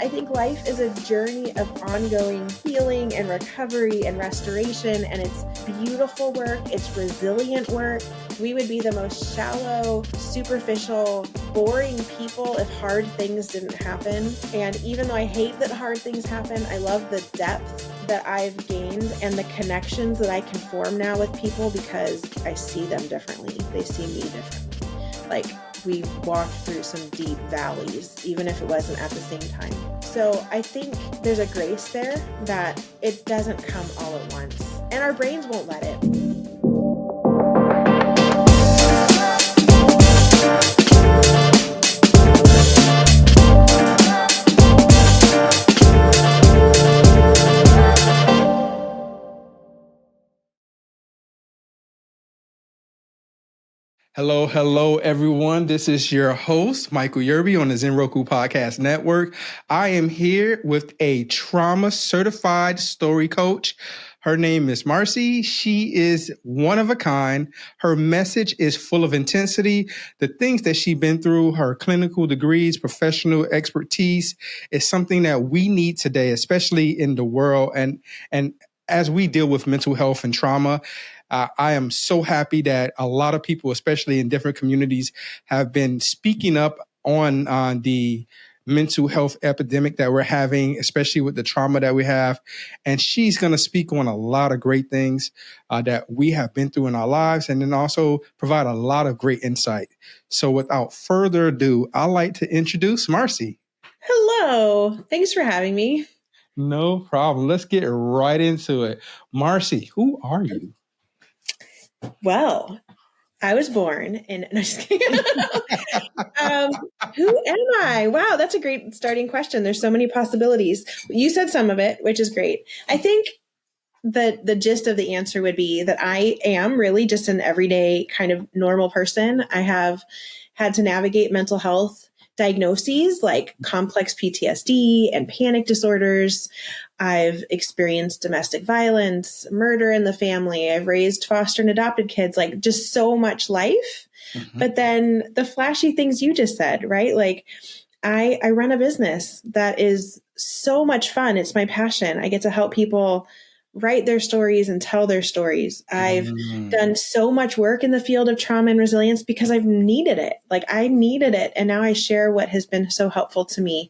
I think life is a journey of ongoing healing and recovery and restoration, and it's beautiful work. It's resilient work. We would be the most shallow, superficial, boring people if hard things didn't happen. And even though I hate that hard things happen, I love the depth that I've gained and the connections that I can form now with people because I see them differently. They see me differently. Like, we've walked through some deep valleys, even if it wasn't at the same time. So I think there's a grace there that it doesn't come all at once, and our brains won't let it. Hello, everyone. This is your host, Michael Yerby on the Zenroku Podcast Network. I am here with a trauma certified story coach. Her name is Marcy. She is one of a kind. Her message is full of intensity. The things that she's been through, her clinical degrees, professional expertise is something that we need today, especially in the world. And as we deal with mental health and trauma, I am so happy that a lot of people, especially in different communities, have been speaking up on the mental health epidemic that we're having, especially with the trauma that we have. And she's going to speak on a lot of great things that we have been through in our lives, and then also provide a lot of great insight. So without further ado, I'd like to introduce Marcy. Hello. Thanks for having me. No problem. Let's get right into it. Marcy, who are you? Well, I was born in, no, just kidding. Who am I? Wow, that's a great starting question. There's so many possibilities. You said some of it, which is great. I think the gist of the answer would be that I am really just an everyday kind of normal person. I have had to navigate mental health diagnoses like complex PTSD and panic disorders. I've experienced domestic violence, murder in the family. I've raised foster and adopted kids, like just so much life. Mm-hmm. But then the flashy things you just said, right? Like I run a business that is so much fun. It's my passion. I get to help people write their stories and tell their stories. I've done so much work in the field of trauma and resilience because I've needed it. Like I needed it. And now I share what has been so helpful to me.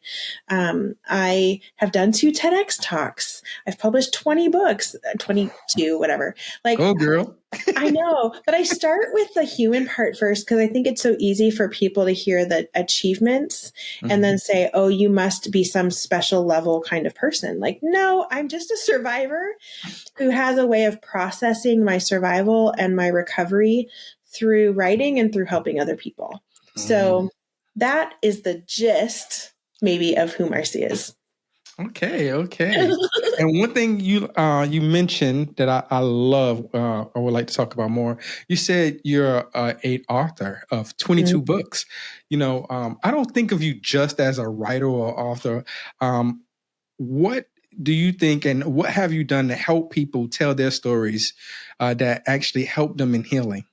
I have done 2 TEDx talks. I've published 20 books, 22, whatever. Like, go girl. I know, but I start with the human part first because I think it's so easy for people to hear the achievements and then say, oh, you must be some special level kind of person. Like, no, I'm just a survivor who has a way of processing my survival and my recovery through writing and through helping other people. So that is the gist maybe of who Marcy is. Okay. And one thing you mentioned that I love, I would like to talk about more. You said you're an author of 22 books. You know, I don't think of you just as a writer or author. What do you think, and what have you done to help people tell their stories that actually help them in healing?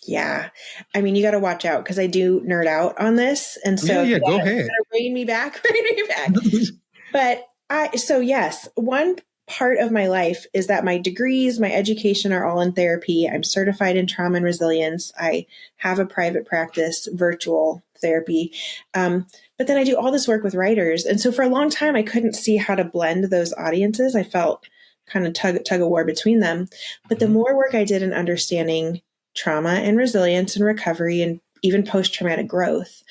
Yeah. I mean, you got to watch out because I do nerd out on this. And so go ahead. Rein me back. But yes, one part of my life is that my degrees, my education are all in therapy. I'm certified in trauma and resilience. I have a private practice, virtual therapy. But then I do all this work with writers. And so for a long time, I couldn't see how to blend those audiences. I felt kind of tug of war between them. But the more work I did in understanding trauma and resilience and recovery and even post-traumatic growth,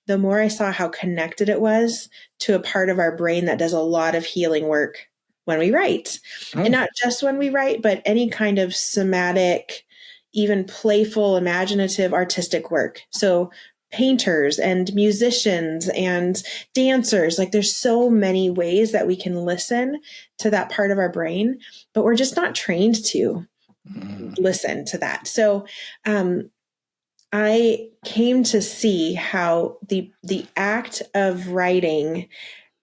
the more I saw how connected it was to a part of our brain that does a lot of healing work when we write. And not just when we write, but any kind of somatic, even playful, imaginative, artistic work. So painters and musicians and dancers, like there's so many ways that we can listen to that part of our brain, but we're just not trained to listen to that. So, I came to see how the act of writing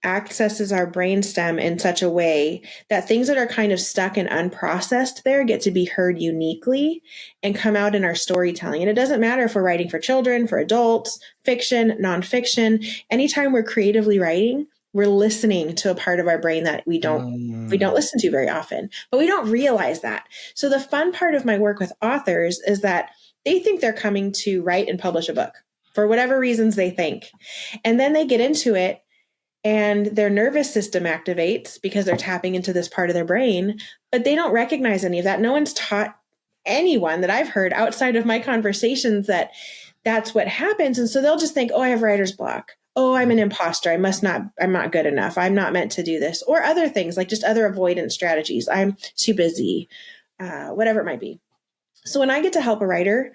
accesses our brainstem in such a way that things that are kind of stuck and unprocessed there get to be heard uniquely and come out in our storytelling. And it doesn't matter if we're writing for children, for adults, fiction, nonfiction. Anytime we're creatively writing, we're listening to a part of our brain that we don't listen to very often, but we don't realize that. So the fun part of my work with authors is that they think they're coming to write and publish a book for whatever reasons they think. And then they get into it and their nervous system activates because they're tapping into this part of their brain, but they don't recognize any of that. No one's taught anyone that I've heard outside of my conversations that that's what happens. And so they'll just think, oh, I have writer's block. Oh, I'm an imposter. I'm not good enough. I'm not meant to do this, or other things like just other avoidance strategies. I'm too busy, whatever it might be. So when I get to help a writer,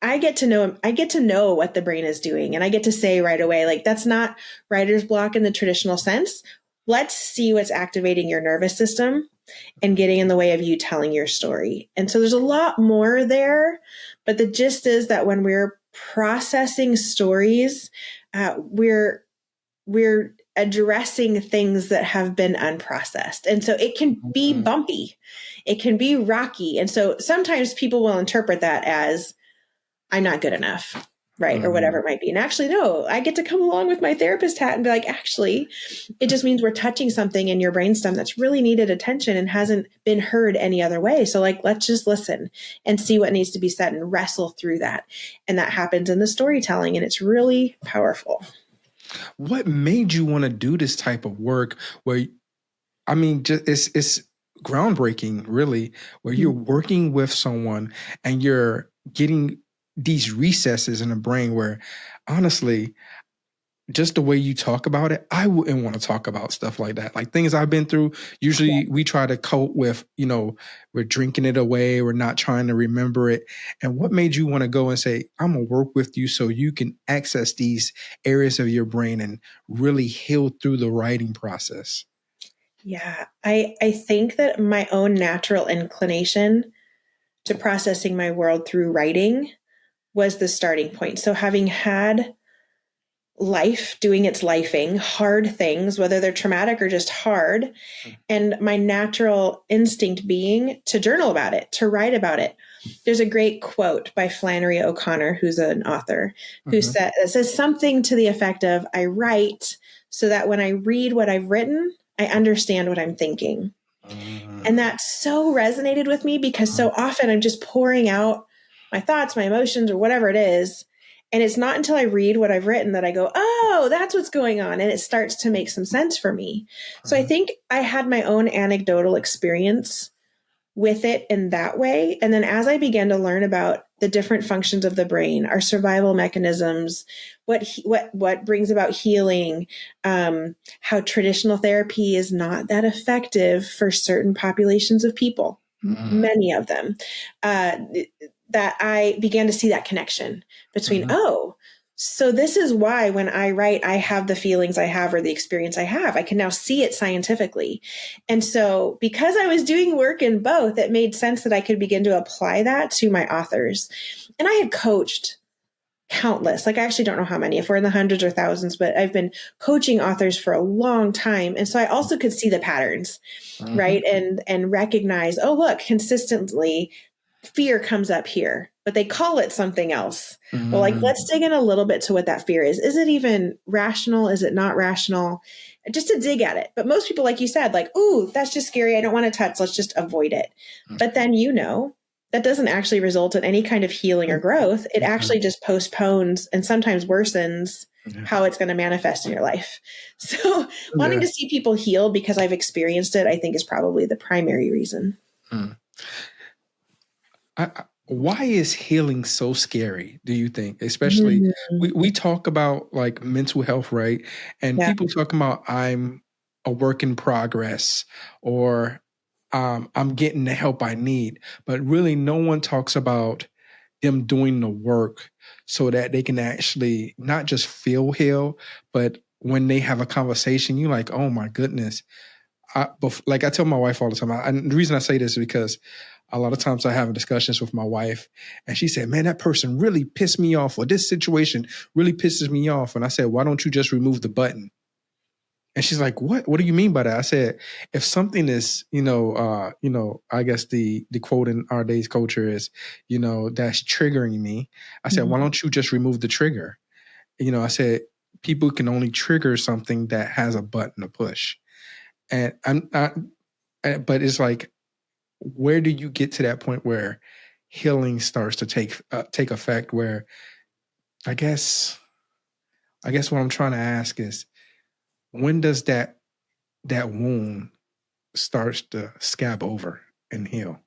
I get to know what the brain is doing. And I get to say right away, like, that's not writer's block in the traditional sense. Let's see what's activating your nervous system and getting in the way of you telling your story. And so there's a lot more there, but the gist is that when we're processing stories, we're addressing things that have been unprocessed. And so it can be bumpy. It can be rocky. And so sometimes people will interpret that as, I'm not good enough, right? Or whatever it might be. And actually, no, I get to come along with my therapist hat and be like, actually, it just means we're touching something in your brainstem that's really needed attention and hasn't been heard any other way. So like, let's just listen and see what needs to be said and wrestle through that. And that happens in the storytelling, and it's really powerful. What made you want to do this type of work where, I mean, just it's groundbreaking, really, where you're working with someone and you're getting these recesses in the brain where, honestly, just the way you talk about it, I wouldn't want to talk about stuff like that. Like things I've been through, usually we try to cope with, we're drinking it away. We're not trying to remember it. And what made you want to go and say, I'm going to work with you so you can access these areas of your brain and really heal through the writing process? Yeah, I think that my own natural inclination to processing my world through writing was the starting point. So having had life doing its lifing, hard things, whether they're traumatic or just hard, and my natural instinct being to journal about it, to write about it. There's a great quote by Flannery O'Connor, who's an author, who says something to the effect of, I write so that when I read what I've written, I understand what I'm thinking. And that so resonated with me because so often I'm just pouring out my thoughts, my emotions, or whatever it is. And it's not until I read what I've written that I go, oh, that's what's going on. And it starts to make some sense for me. So I think I had my own anecdotal experience with it in that way. And then as I began to learn about the different functions of the brain, our survival mechanisms, what brings about healing, how traditional therapy is not that effective for certain populations of people, many of them, that I began to see that connection between, so this is why when I write, I have the feelings I have or the experience I have. I can now see it scientifically. And so because I was doing work in both, it made sense that I could begin to apply that to my authors. And I had coached countless, like I actually don't know how many, if we're in the hundreds or thousands, but I've been coaching authors for a long time. And so I also could see the patterns, right? And recognize, oh, look, consistently fear comes up here, but they call it something else. Well, like, let's dig in a little bit to what that fear is. Is it even rational? Is it not rational? Just to dig at it. But most people, like you said, like, ooh, that's just scary. I don't want to touch. Let's just avoid it. But then, that doesn't actually result in any kind of healing or growth. It actually just postpones and sometimes worsens how it's going to manifest in your life. So wanting to see people heal because I've experienced it, I think, is probably the primary reason. Why is healing so scary, do you think? Especially, we talk about like mental health, right? And people talking about I'm a work in progress or I'm getting the help I need. But really, no one talks about them doing the work so that they can actually not just feel healed, but when they have a conversation, you're like, oh my goodness. Like I tell my wife all the time, and the reason I say this is because a lot of times I have discussions with my wife and she said, man, that person really pissed me off, or this situation really pisses me off. And I said, why don't you just remove the button? And she's like, what do you mean by that? I said, if something is, I guess the quote in our day's culture is, that's triggering me. I said, why don't you just remove the trigger? I said, people can only trigger something that has a button to push. And I'm not, but it's like, where do you get to that point where healing starts to take effect? Where I guess what I'm trying to ask is, when does that wound starts to scab over and heal?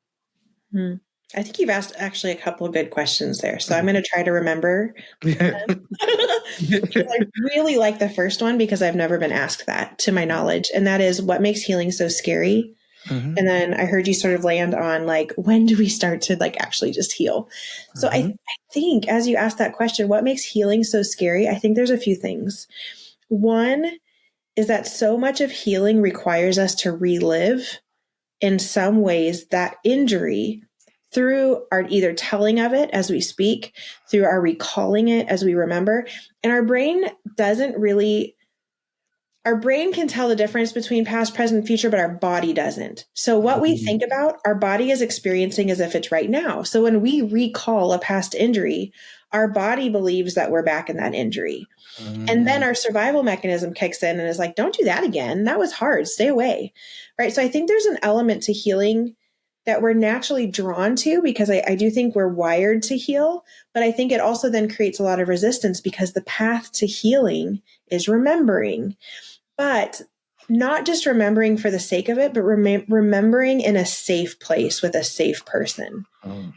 I think you've asked actually a couple of good questions there. So I'm going to try to remember. I really like the first one because I've never been asked that to my knowledge. And that is, what makes healing so scary? Mm-hmm. And then I heard you sort of land on like, when do we start to like actually just heal? So I think as you asked that question, what makes healing so scary? I think there's a few things. One is that so much of healing requires us to relive in some ways that injury through our either telling of it as we speak, through our recalling it as we remember. And our brain can tell the difference between past, present, future, but our body doesn't. So what we think about, our body is experiencing as if it's right now. So when we recall a past injury, our body believes that we're back in that injury. And then our survival mechanism kicks in and is like, don't do that again. That was hard. Stay away. Right. So I think there's an element to healing that we're naturally drawn to, because I do think we're wired to heal. But I think it also then creates a lot of resistance, because the path to healing is remembering, but not just remembering for the sake of it, but remembering in a safe place with a safe person.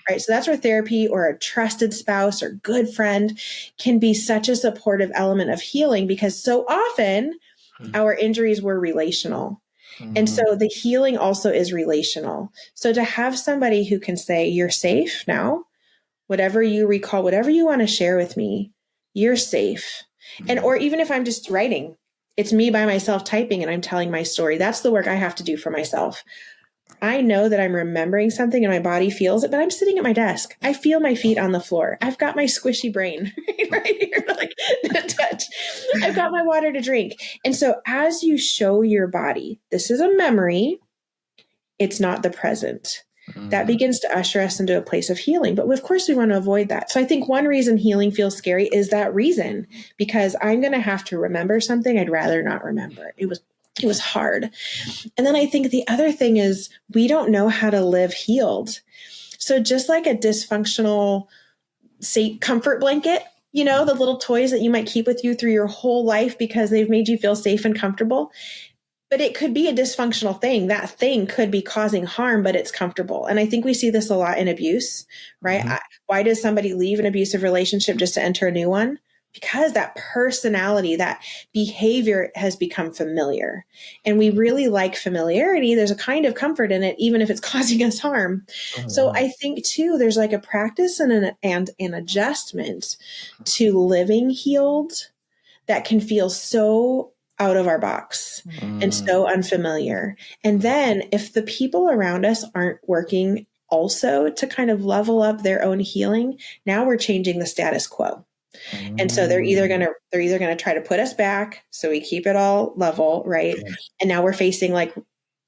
Right. So that's where therapy or a trusted spouse or good friend can be such a supportive element of healing, because so often our injuries were relational. And so the healing also is relational. So to have somebody who can say, you're safe now, whatever you recall, whatever you want to share with me, you're safe. And, or even if I'm just writing, it's me by myself typing and I'm telling my story. That's the work I have to do for myself. I know that I'm remembering something and my body feels it, but I'm sitting at my desk. I feel my feet on the floor. I've got my squishy brain right here, like touch. I've got my water to drink. And so as you show your body, this is a memory, it's not the present. That begins to usher us into a place of healing. But of course we want to avoid that. So I think one reason healing feels scary is that reason, because I'm going to have to remember something I'd rather not remember. It was hard. And then I think the other thing is we don't know how to live healed. So just like a dysfunctional, say, comfort blanket, you know, the little toys that you might keep with you through your whole life because they've made you feel safe and comfortable. But it could be a dysfunctional thing. That thing could be causing harm, but it's comfortable. And I think we see this a lot in abuse, right? Why does somebody leave an abusive relationship just to enter a new one? Because that personality, that behavior has become familiar. And we really like familiarity. There's a kind of comfort in it, even if it's causing us harm. So I think too, there's like a practice and an adjustment to living healed that can feel so out of our box and so unfamiliar. And then if the people around us aren't working also to kind of level up their own healing, now we're changing the status quo. And so they're either going to try to put us back so we keep it all level, right? And now we're facing like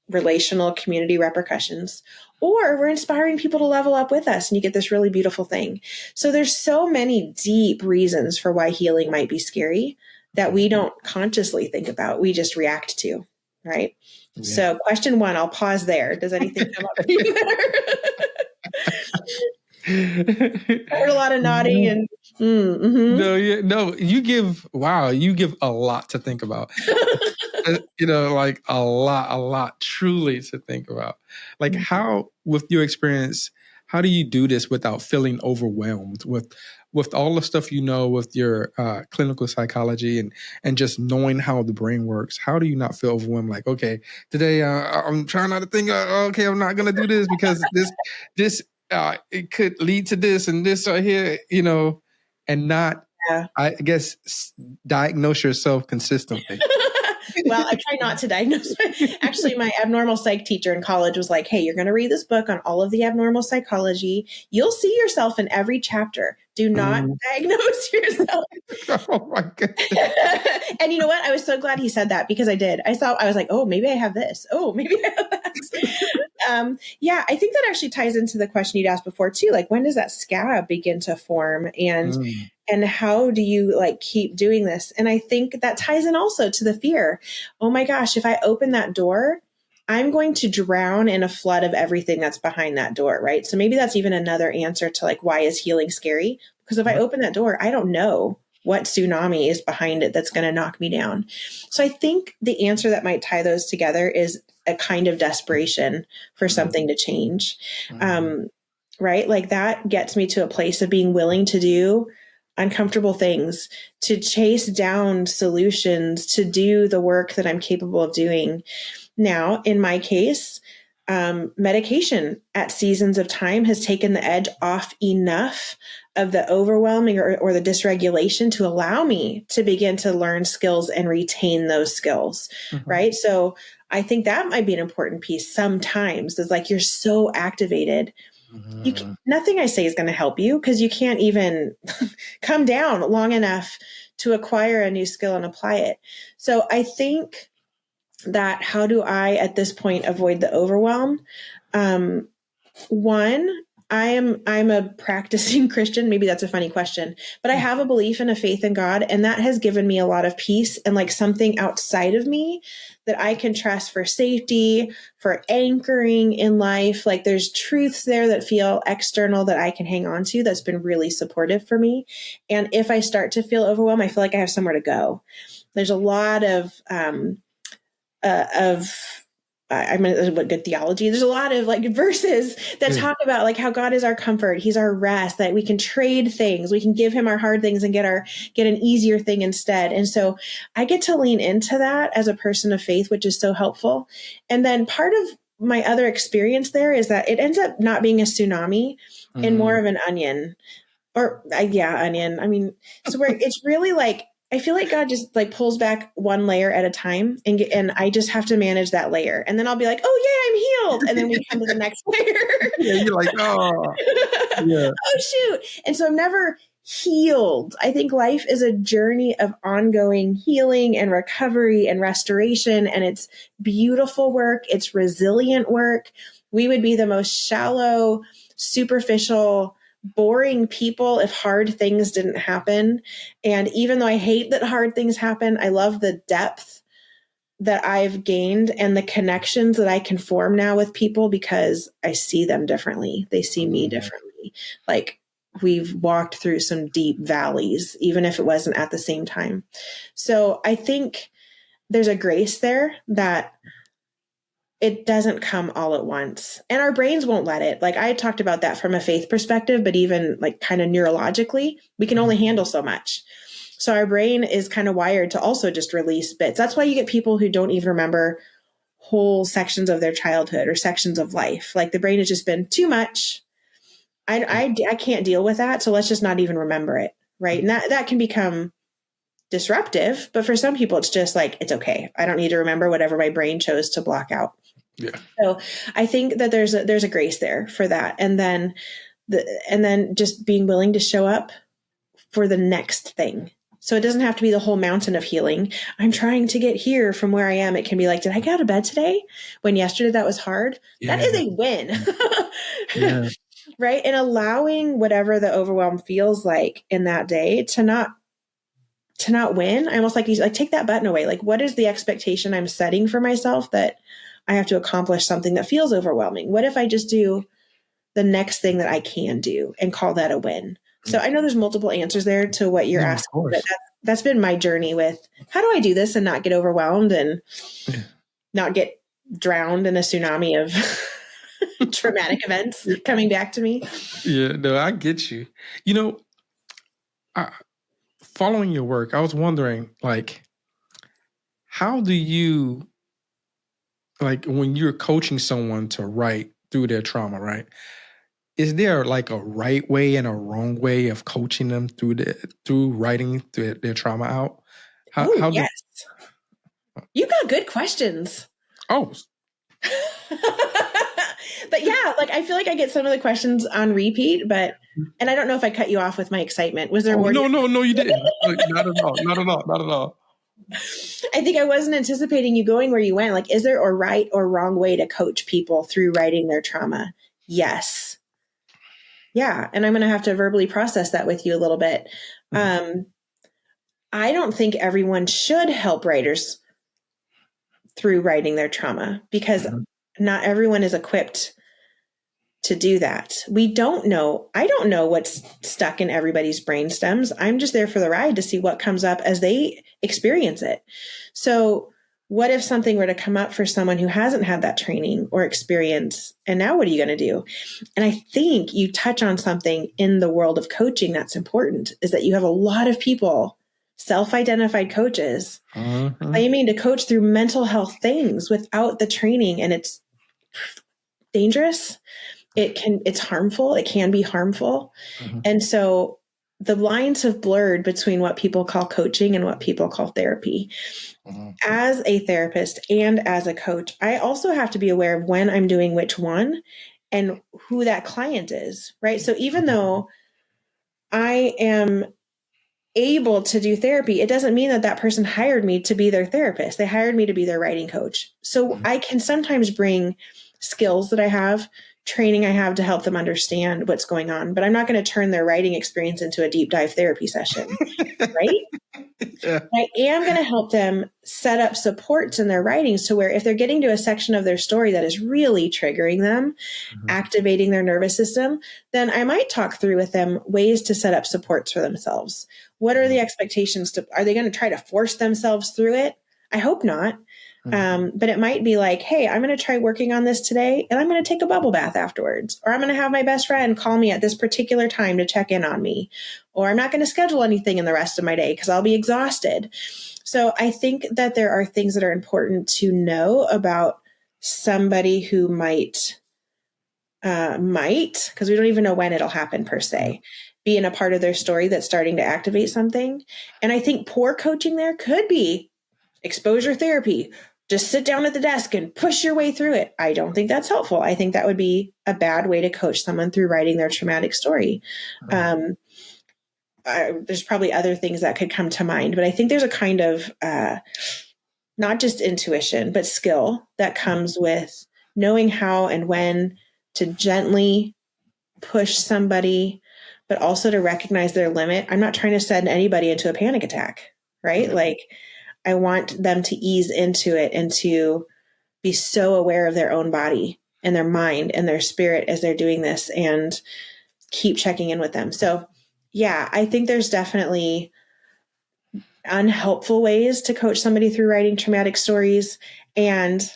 relational community repercussions, or we're inspiring people to level up with us and you get this really beautiful thing. So there's so many deep reasons for why healing might be scary that we don't consciously think about. We just react to, right? Yeah. So question one, I'll pause there. Does anything come up for you there? I heard a lot of nodding and No, you give a lot to think about. Like a lot truly to think about. Like how, with your experience, how do you do this without feeling overwhelmed with all the stuff with your clinical psychology and just knowing how the brain works? How do you not feel overwhelmed? Like, okay, today I'm trying not to think, okay, I'm not going to do this because this it could lead to this and this right here, and not, I guess, diagnose yourself consistently. Well, I try not to diagnose. Actually, my abnormal psych teacher in college was like, hey, you're going to read this book on all of the abnormal psychology. You'll see yourself in every chapter. Do not diagnose yourself. Oh my goodness. And you know what? I was so glad he said that, because I did. I was like, oh, maybe I have this. Oh, maybe I have that. Yeah, I think that actually ties into the question you'd asked before too. Like, when does that scab begin to form? And And how do you like keep doing this? And I think that ties in also to the fear. Oh my gosh, if I open that door, I'm going to drown in a flood of everything that's behind that door, right? So maybe that's even another answer to like, why is healing scary? Because if I open that door, I don't know what tsunami is behind it that's going to knock me down. So I think the answer that might tie those together is a kind of desperation for something to change. Right? Like that gets me to a place of being willing to do uncomfortable things, to chase down solutions, to do the work that I'm capable of doing. Now, in my case, medication at seasons of time has taken the edge off enough of the overwhelming or the dysregulation to allow me to begin to learn skills and retain those skills. Right. So I think that might be an important piece sometimes. Is like you're so activated. Nothing I say is going to help you because you can't even come down long enough to acquire a new skill and apply it. So I think that how do I at this point avoid the overwhelm? One, I'm a practicing Christian. Maybe that's a funny question, but I have a belief and a faith in God, and that has given me a lot of peace and like something outside of me that I can trust for safety, for anchoring in life. Like there's truths there that feel external that I can hang on to. That's been really supportive for me. And if I start to feel overwhelmed, I feel like I have somewhere to go. There's a lot of I mean, what good theology. There's a lot of like verses that talk about like how God is our comfort. He's our rest, that we can trade things. We can give him our hard things and get an easier thing instead. And so I get to lean into that as a person of faith, which is so helpful. And then part of my other experience there is that it ends up not being a tsunami and more of an onion onion. I mean, so where it's really like, I feel like God just like pulls back one layer at a time and I just have to manage that layer. And then I'll be like, oh yeah, I'm healed. And then we come to the next layer. Yeah, you're like, oh, yeah. Oh shoot. And so I'm never healed. I think life is a journey of ongoing healing and recovery and restoration. And it's beautiful work. It's resilient work. We would be the most shallow, superficial, boring people if hard things didn't happen. And even though I hate that hard things happen, I love the depth that I've gained and the connections that I can form now with people because I see them differently. They see me differently. Like we've walked through some deep valleys, even if it wasn't at the same time. So I think there's a grace there that it doesn't come all at once and our brains won't let it. Like I talked about that from a faith perspective, but even like kind of neurologically, we can only handle so much. So our brain is kind of wired to also just release bits. That's why you get people who don't even remember whole sections of their childhood or sections of life. Like the brain has just been too much. I can't deal with that. So let's just not even remember it. Right. And that can become disruptive, but for some people, it's just like, it's okay. I don't need to remember whatever my brain chose to block out. Yeah. So I think that there's a grace there for that. And then just being willing to show up for the next thing. So it doesn't have to be the whole mountain of healing. I'm trying to get here from where I am. It can be like, did I get out of bed today when yesterday that was hard? Yeah. That is a win. Yeah. Right. And allowing whatever the overwhelm feels like in that day to not win. I almost like take that button away. Like, what is the expectation I'm setting for myself that I have to accomplish something that feels overwhelming? What if I just do the next thing that I can do and call that a win? So I know there's multiple answers there to what you're asking, but that's been my journey with how do I do this and not get overwhelmed and not get drowned in a tsunami of traumatic events coming back to me. Yeah, no, I get you. You know, following your work, I was wondering, like, how do you, like, when you're coaching someone to write through their trauma, right? Is there like a right way and a wrong way of coaching them through writing their trauma out? Yes. You got good questions. Oh. But yeah, like I feel like I get some of the questions on repeat, and I don't know if I cut you off with my excitement. Was there more? No, you didn't. Not at all. I think I wasn't anticipating you going where you went. Like, is there a right or wrong way to coach people through writing their trauma? Yes. Yeah. And I'm going to have to verbally process that with you a little bit. I don't think everyone should help writers through writing their trauma because not everyone is equipped to do that. We don't know. I don't know what's stuck in everybody's brain stems. I'm just there for the ride to see what comes up as they experience it. So what if something were to come up for someone who hasn't had that training or experience? And now what are you going to do? And I think you touch on something in the world of coaching that's important, is that you have a lot of people, self-identified coaches, claiming to coach through mental health things without the training. And it's dangerous. It's harmful. It can be harmful. And so the lines have blurred between what people call coaching and what people call therapy. As a therapist and as a coach, I also have to be aware of when I'm doing which one and who that client is, right? So even though I am able to do therapy, it doesn't mean that that person hired me to be their therapist. They hired me to be their writing coach. So I can sometimes bring skills that I have, training I have to help them understand what's going on, but I'm not going to turn their writing experience into a deep dive therapy session, right? Yeah. I am going to help them set up supports in their writing so where if they're getting to a section of their story that is really triggering them, activating their nervous system, then I might talk through with them ways to set up supports for themselves. What are the expectations? Are they going to try to force themselves through it? I hope not. But it might be like, hey, I'm going to try working on this today and I'm going to take a bubble bath afterwards. Or I'm going to have my best friend call me at this particular time to check in on me. Or I'm not going to schedule anything in the rest of my day because I'll be exhausted. So I think that there are things that are important to know about somebody who might, because we don't even know when it'll happen per se, be in a part of their story that's starting to activate something. And I think poor coaching there could be exposure therapy. Just sit down at the desk and push your way through it. I don't think that's helpful. I think that would be a bad way to coach someone through writing their traumatic story. There's probably other things that could come to mind, but I think there's a kind of not just intuition, but skill that comes with knowing how and when to gently push somebody, but also to recognize their limit. I'm not trying to send anybody into a panic attack, right? Like, I want them to ease into it and to be so aware of their own body and their mind and their spirit as they're doing this and keep checking in with them. So yeah, I think there's definitely unhelpful ways to coach somebody through writing traumatic stories. And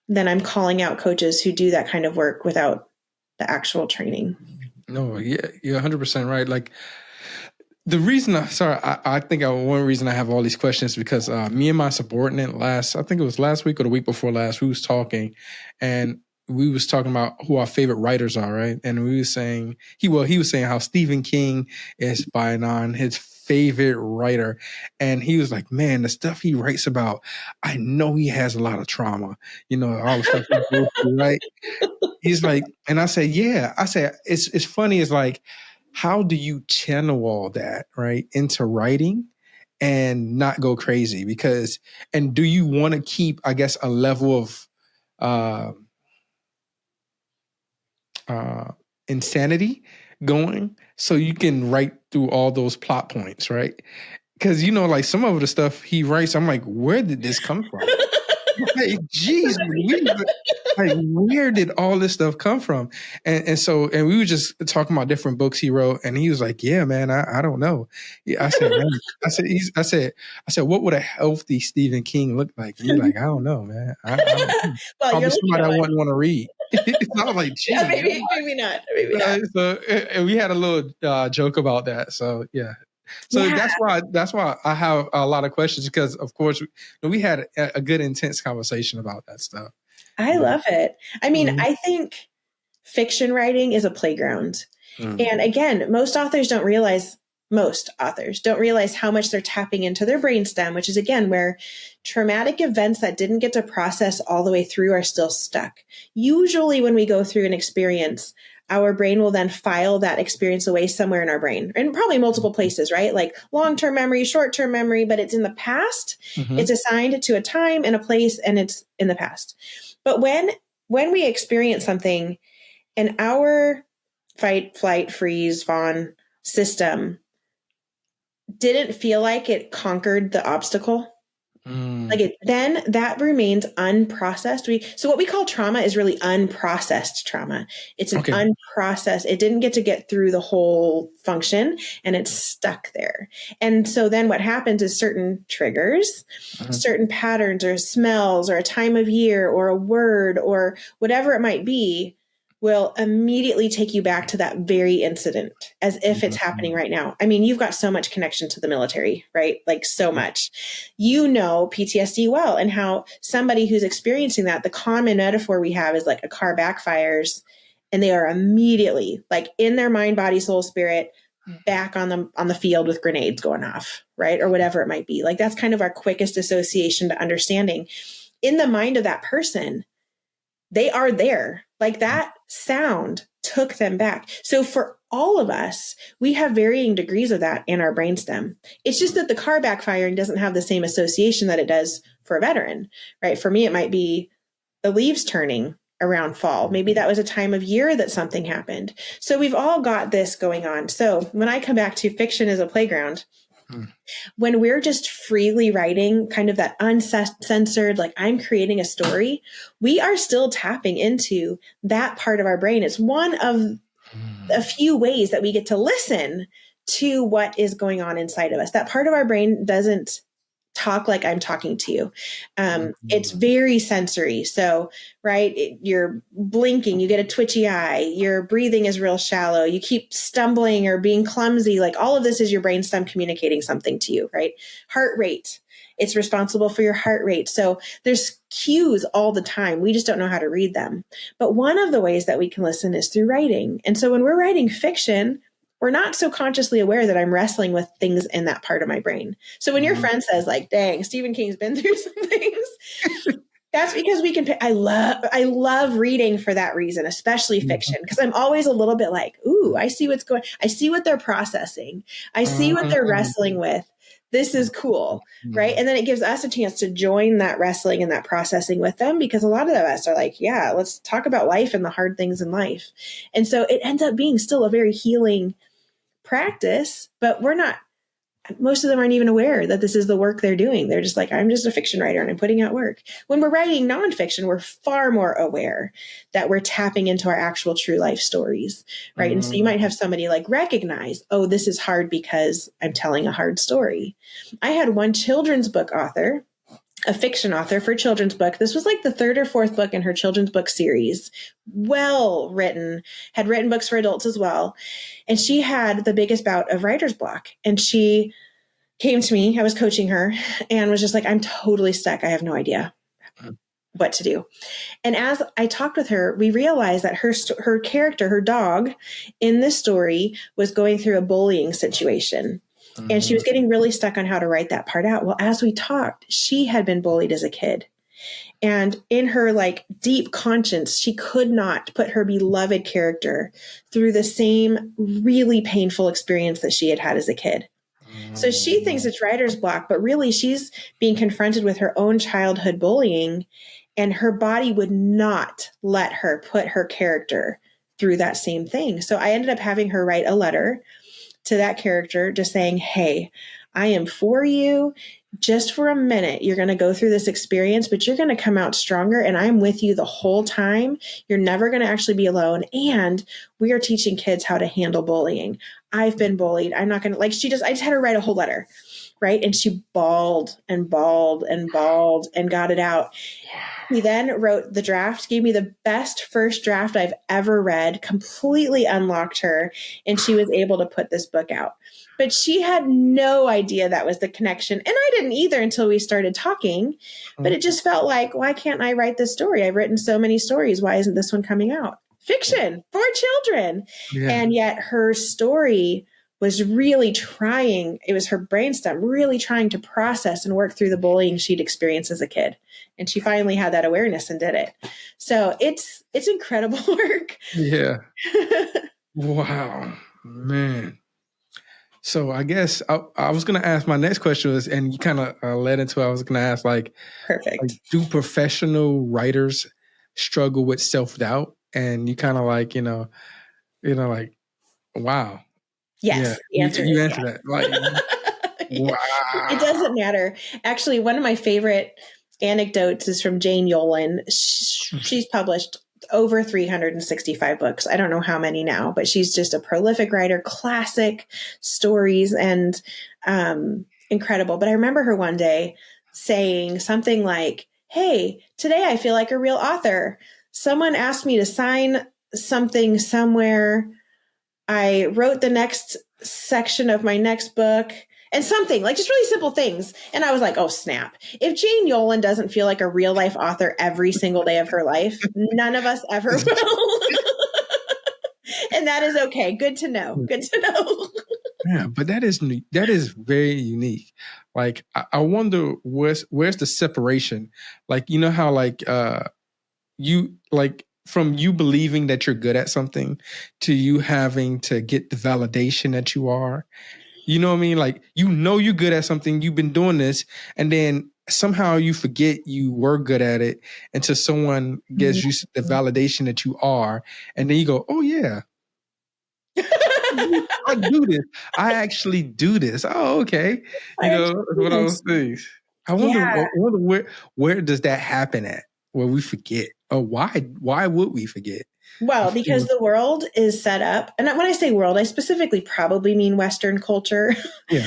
then I'm calling out coaches who do that kind of work without the actual training. No, yeah, you're 100% right. Like, the reason I think one reason I have all these questions is because me and my subordinate I think it was last week or the week before last, we was talking and we was talking about who our favorite writers are, right? And we was saying, he was saying how Stephen King is by on his favorite writer. And he was like, man, the stuff he writes about, I know he has a lot of trauma, all the stuff he goes through, right? He's like, and I said, yeah. I said, it's funny. It's like, how do you channel all that, right, into writing and not go crazy? And do you want to keep, I guess, a level of insanity going so you can write through all those plot points, right? Because, like some of the stuff he writes, I'm like, where did this come from? Like, geez, where did all this stuff come from? And we were just talking about different books he wrote, and he was like, "Yeah, man, I don't know." Yeah, I said, man, I said, what would a healthy Stephen King look like? And he's like, I don't know, man. I don't know. Well, probably somebody I wouldn't want to read. I was like, geez, maybe not. So and we had a little joke about that. So yeah. So that's why I have a lot of questions because, of course, we had a good, intense conversation about that stuff. I love it. I mean, I think fiction writing is a playground. And again, most authors don't realize how much they're tapping into their brainstem, which is, again, where traumatic events that didn't get to process all the way through are still stuck. Usually when we go through an experience, our brain will then file that experience away somewhere in our brain, and probably multiple places, right? Like long-term memory, short-term memory, but it's in the past. It's assigned to a time and a place, and it's in the past. But when we experience something and our fight, flight, freeze, fawn system didn't feel like it conquered the obstacle. Then that remains unprocessed. So what we call trauma is really unprocessed trauma. It's an unprocessed, it didn't get through the whole function and it's stuck there. And so then what happens is certain triggers, certain patterns or smells or a time of year or a word or whatever it might be will immediately take you back to that very incident as if it's happening right now. I mean, you've got so much connection to the military, right? Like so much. You know PTSD well, and how somebody who's experiencing that, the common metaphor we have is like a car backfires and they are immediately like in their mind, body, soul, spirit back on the field with grenades going off, right? Or whatever it might be. Like that's kind of our quickest association to understanding. In the mind of that person, they are there. Like that sound took them back. So for all of us, we have varying degrees of that in our brainstem. It's just that the car backfiring doesn't have the same association that it does for a veteran, right? For me, it might be the leaves turning around fall. Maybe that was a time of year that something happened. So we've all got this going on. So when I come back to fiction as a playground, when we're just freely writing kind of that uncensored, like I'm creating a story, we are still tapping into that part of our brain. It's one of a few ways that we get to listen to what is going on inside of us. That part of our brain doesn't talk like I'm talking to you. It's very sensory. So, right, you're blinking, you get a twitchy eye, your breathing is real shallow, you keep stumbling or being clumsy. Like all of this is your brainstem communicating something to you, right? Heart rate. It's responsible for your heart rate. So there's cues all the time. We just don't know how to read them. But one of the ways that we can listen is through writing. And so when we're writing fiction, we're not so consciously aware that I'm wrestling with things in that part of my brain. So when your friend says like, dang, Stephen King's been through some things, that's because we can, I love reading for that reason, especially fiction, because I'm always a little bit like, ooh, I see what they're processing. I see what they're wrestling with. This is cool, right? And then it gives us a chance to join that wrestling and that processing with them, because a lot of us are like, yeah, let's talk about life and the hard things in life. And so it ends up being still a very healing practice, but most of them aren't even aware that this is the work they're doing. They're just like, I'm just a fiction writer and I'm putting out work. When we're writing nonfiction, we're far more aware that we're tapping into our actual true life stories, right? And so you might have somebody like recognize, oh, this is hard because I'm telling a hard story. I had one children's book author, a fiction author for children's book. This was like the third or fourth book in her children's book series. Well written, had written books for adults as well. And she had the biggest bout of writer's block. And she came to me, I was coaching her, and was just like, I'm totally stuck. I have no idea what to do. And as I talked with her, we realized that her character, her dog in this story, was going through a bullying situation. And she was getting really stuck on how to write that part out. Well, as we talked, she had been bullied as a kid. And in her like deep conscience, she could not put her beloved character through the same really painful experience that she had had as a kid. So she thinks it's writer's block, but really she's being confronted with her own childhood bullying, and her body would not let her put her character through that same thing. So I ended up having her write a letter to that character just saying, hey, I am for you. Just for a minute, you're going to go through this experience, but you're going to come out stronger, and I'm with you the whole time. You're never going to actually be alone. And we are teaching kids how to handle bullying. I've been bullied. I'm not going to I just had her write a whole letter, right? And she bawled and bawled and bawled and got it out. He then wrote the draft, gave me the best first draft I've ever read, completely unlocked her, and she was able to put this book out. But she had no idea that was the connection. And I didn't either until we started talking. But it just felt like, why can't I write this story? I've written so many stories. Why isn't this one coming out? Fiction for children. Yeah. And yet her story was really trying, it was her brainstem really trying to process and work through the bullying she'd experienced as a kid. And she finally had that awareness and did it. So it's incredible work. Yeah. Wow, man. So I guess I was going to ask, my next question was, and you kind of led into it, I was going to ask, perfect. Do professional writers struggle with self-doubt? And you kind of Like, wow. Yeah, Yes, the answer you is answer yes. that. Like, It wow. doesn't matter. Actually, one of my favorite anecdotes is from Jane Yolen. She's published over 365 books. I don't know how many now, but she's just a prolific writer, classic stories, and incredible. But I remember her one day saying something like, "Hey, today I feel like a real author. Someone asked me to sign something somewhere. I wrote the next section of my next book." And something like just really simple things. And I was like, oh, snap. If Jane Yolen doesn't feel like a real life author every single day of her life, none of us ever will. And that is okay. Good to know. Good to know. Yeah, but that is very unique. Like, I wonder where's the separation? Like, you know how like you like from you believing that you're good at something to you having to get the validation that you are. You know what I mean? Like, you're good at something, you've been doing this, and then somehow you forget you were good at it until someone gives you the validation that you are, and then you go, oh yeah, I do this. I actually do this. Oh, okay. It's one of those things. I wonder, Yeah. where does that happen at? Where we forget? Or why would we forget? Well, because the world is set up, and when I say world, I specifically probably mean Western culture. Yeah.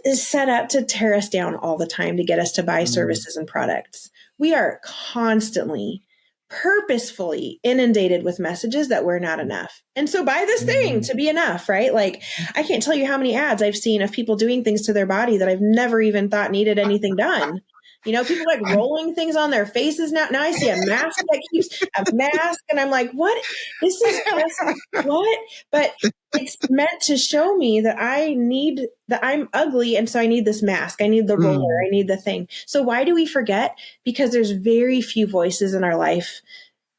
Is set up to tear us down all the time to get us to buy services and products. We are constantly, purposefully inundated with messages that we're not enough. And so buy this thing to be enough, right? Like, I can't tell you how many ads I've seen of people doing things to their body that I've never even thought needed anything done. People like rolling things on their faces now. Now I see a mask that keeps a mask, and I'm like, what? This is just what? But it's meant to show me that I'm ugly, and so I need this mask. I need the roller. I need the thing. So why do we forget? Because there's very few voices in our life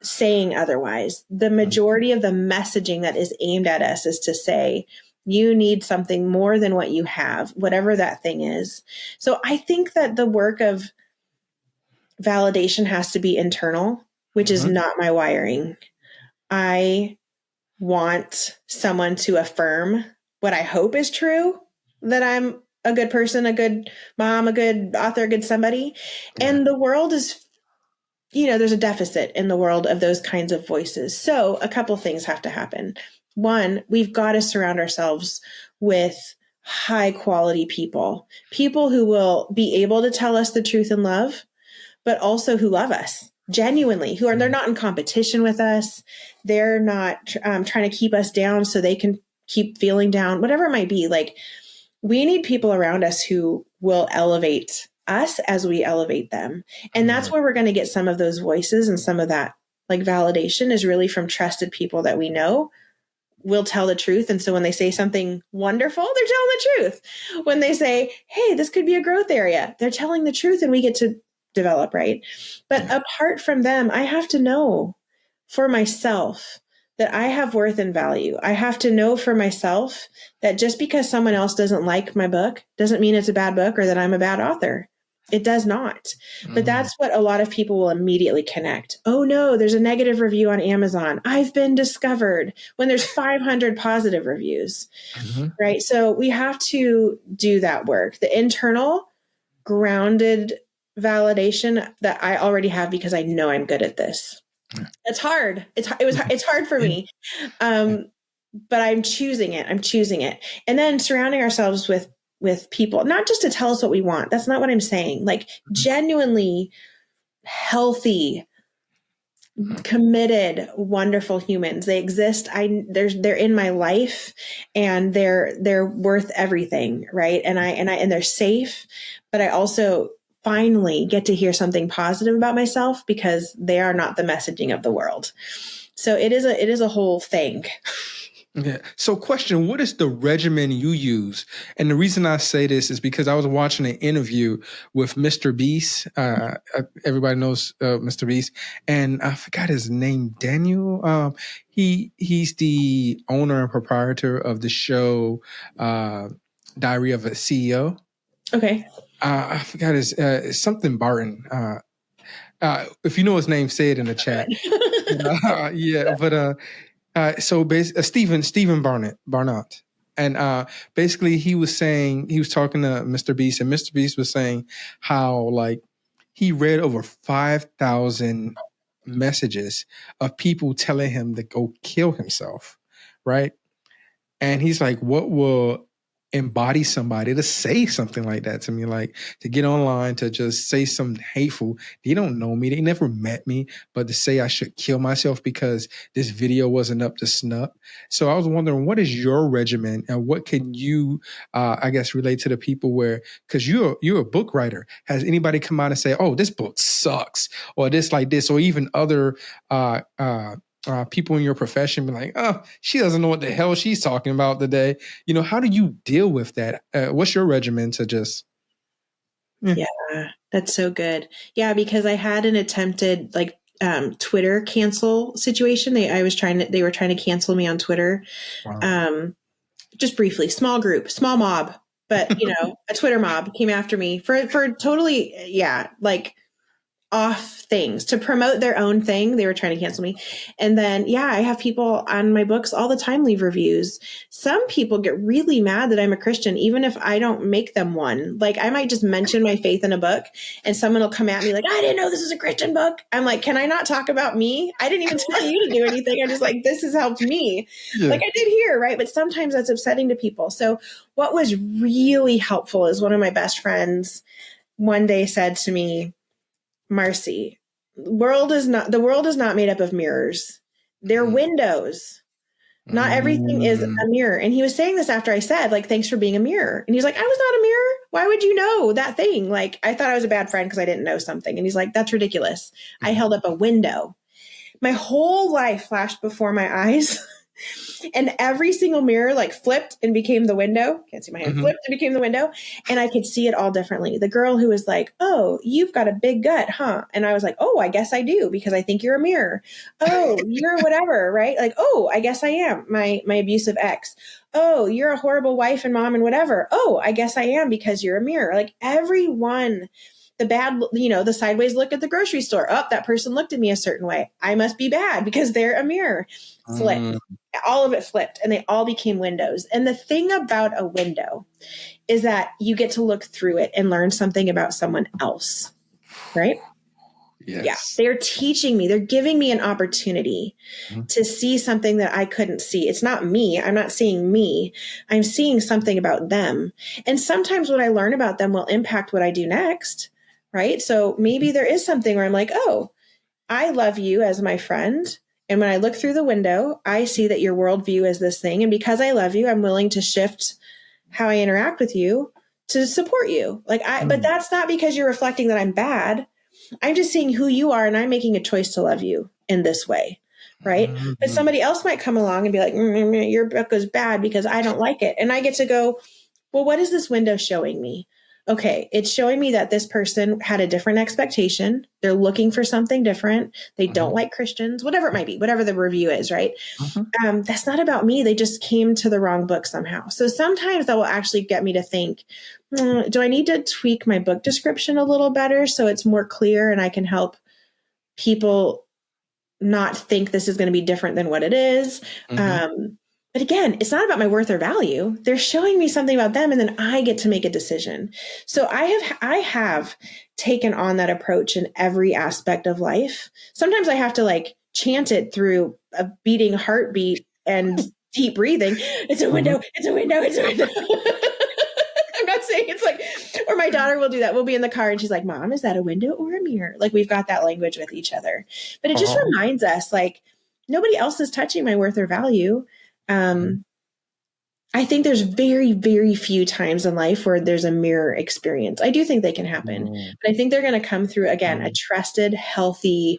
saying otherwise. The majority of the messaging that is aimed at us is to say, you need something more than what you have, whatever that thing is. So I think that the work of validation has to be internal, which is not my wiring. I want someone to affirm what I hope is true, that I'm a good person, a good mom, a good author, a good somebody. Yeah. And the world is, there's a deficit in the world of those kinds of voices. So a couple things have to happen. One, we've got to surround ourselves with high quality people who will be able to tell us the truth in love, but also who love us genuinely, they're not in competition with us. They're not trying to keep us down so they can keep feeling down, whatever it might be. Like, we need people around us who will elevate us as we elevate them. And that's where we're going to get some of those voices, and some of that like validation is really from trusted people that we know will tell the truth. And so when they say something wonderful, they're telling the truth. When they say, hey, this could be a growth area, they're telling the truth, and we get to develop, right? But apart from them, I have to know for myself that I have worth and value. I have to know for myself that just because someone else doesn't like my book doesn't mean it's a bad book or that I'm a bad author. It does not. But that's what a lot of people will immediately connect. Oh no, there's a negative review on Amazon. I've been discovered, when there's 500 positive reviews, right? So we have to do that work. The internal grounded validation that I already have because I know I'm good at this. It's hard. It's hard for me. But I'm choosing it. And then surrounding ourselves with people, not just to tell us what we want. That's not what I'm saying. Like, genuinely healthy, committed, wonderful humans. They exist. They're in my life, and they're worth everything. Right. And they're safe, but I also finally get to hear something positive about myself because they are not the messaging of the world. So it is a whole thing. Yeah. So question, what is the regimen you use? And the reason I say this is because I was watching an interview with Mr. Beast. Everybody knows Mr. Beast. And I forgot his name, Daniel. He's the owner and proprietor of the show Diary of a CEO. Okay. I forgot his something Barton. If you know his name, say it in the chat. Stephen Barnett. And basically he was talking to Mr. Beast, and Mr. Beast was saying how like he read over 5,000 messages of people telling him to go kill himself, right? And he's like, what will embody somebody to say something like that to me, like to get online to just say something hateful? They don't know me, they never met me, but to say I should kill myself because this video wasn't up to snuff. So I was wondering, what is your regimen, and what can you I guess relate to the people where, because you're a book writer, has anybody come out and say, oh, this book sucks, or this like this, or even other people in your profession be like, oh, she doesn't know what the hell she's talking about today. How do you deal with that? What's your regimen to just... Yeah, that's so good. Yeah, because I had an attempted like Twitter cancel situation. They were trying to cancel me on Twitter. Wow. Just briefly, small group, small mob, but a Twitter mob came after me for totally, like off things to promote their own thing. They were trying to cancel me. And then, I have people on my books all the time leave reviews. Some people get really mad that I'm a Christian, even if I don't make them one. Like I might just mention my faith in a book and someone will come at me like, I didn't know this was a Christian book. I'm like, can I not talk about me? I didn't even tell you to do anything. I'm just like, this has helped me. Yeah. Like I did here. Right. But sometimes that's upsetting to people. So what was really helpful is one of my best friends one day said to me, Marcy, the world is not made up of mirrors. They're windows. Not everything is a mirror. And he was saying this after I said, like, thanks for being a mirror. And he's like, I was not a mirror. Why would you know that thing? Like, I thought I was a bad friend because I didn't know something. And he's like, that's ridiculous. I held up a window. My whole life flashed before my eyes. And every single mirror like flipped and became the window. Can't see my hand. Flipped and became the window. And I could see it all differently. The girl who was like, oh, you've got a big gut, huh? And I was like, oh, I guess I do because I think you're a mirror. Oh, you're whatever, right? Like, oh, I guess I am my abusive ex. Oh, you're a horrible wife and mom and whatever. Oh, I guess I am because you're a mirror. Like everyone, the bad, the sideways look at the grocery store. Oh, that person looked at me a certain way. I must be bad because they're a mirror. Flipped. All of it flipped and they all became windows. And the thing about a window is that you get to look through it and learn something about someone else, right? Yes. Yeah. They're teaching me, they're giving me an opportunity to see something that I couldn't see. It's not me. I'm not seeing me. I'm seeing something about them. And sometimes what I learn about them will impact what I do next, right? So maybe there is something where I'm like, oh, I love you as my friend. And when I look through the window, I see that your worldview is this thing. And because I love you, I'm willing to shift how I interact with you to support you. But that's not because you're reflecting that I'm bad. I'm just seeing who you are and I'm making a choice to love you in this way. Right. But somebody else might come along and be like, your book is bad because I don't like it. And I get to go, well, what is this window showing me? Okay, it's showing me that this person had a different expectation. They're looking for something different. They don't like Christians, whatever it might be, whatever the review is, right? That's not about me. They just came to the wrong book somehow. So sometimes that will actually get me to think, do I need to tweak my book description a little better so it's more clear and I can help people not think this is going to be different than what it is? But again, it's not about my worth or value. They're showing me something about them and then I get to make a decision. So I have taken on that approach in every aspect of life. Sometimes I have to like chant it through a beating heartbeat and deep breathing. It's a window. It's a window. It's a window. I'm not saying it's like, or my daughter will do that. We'll be in the car and she's like, Mom, is that a window or a mirror? Like we've got that language with each other, but it just reminds us like nobody else is touching my worth or value. I think there's very, very few times in life where there's a mirror experience. I do think they can happen, but I think they're going to come through, again, a trusted, healthy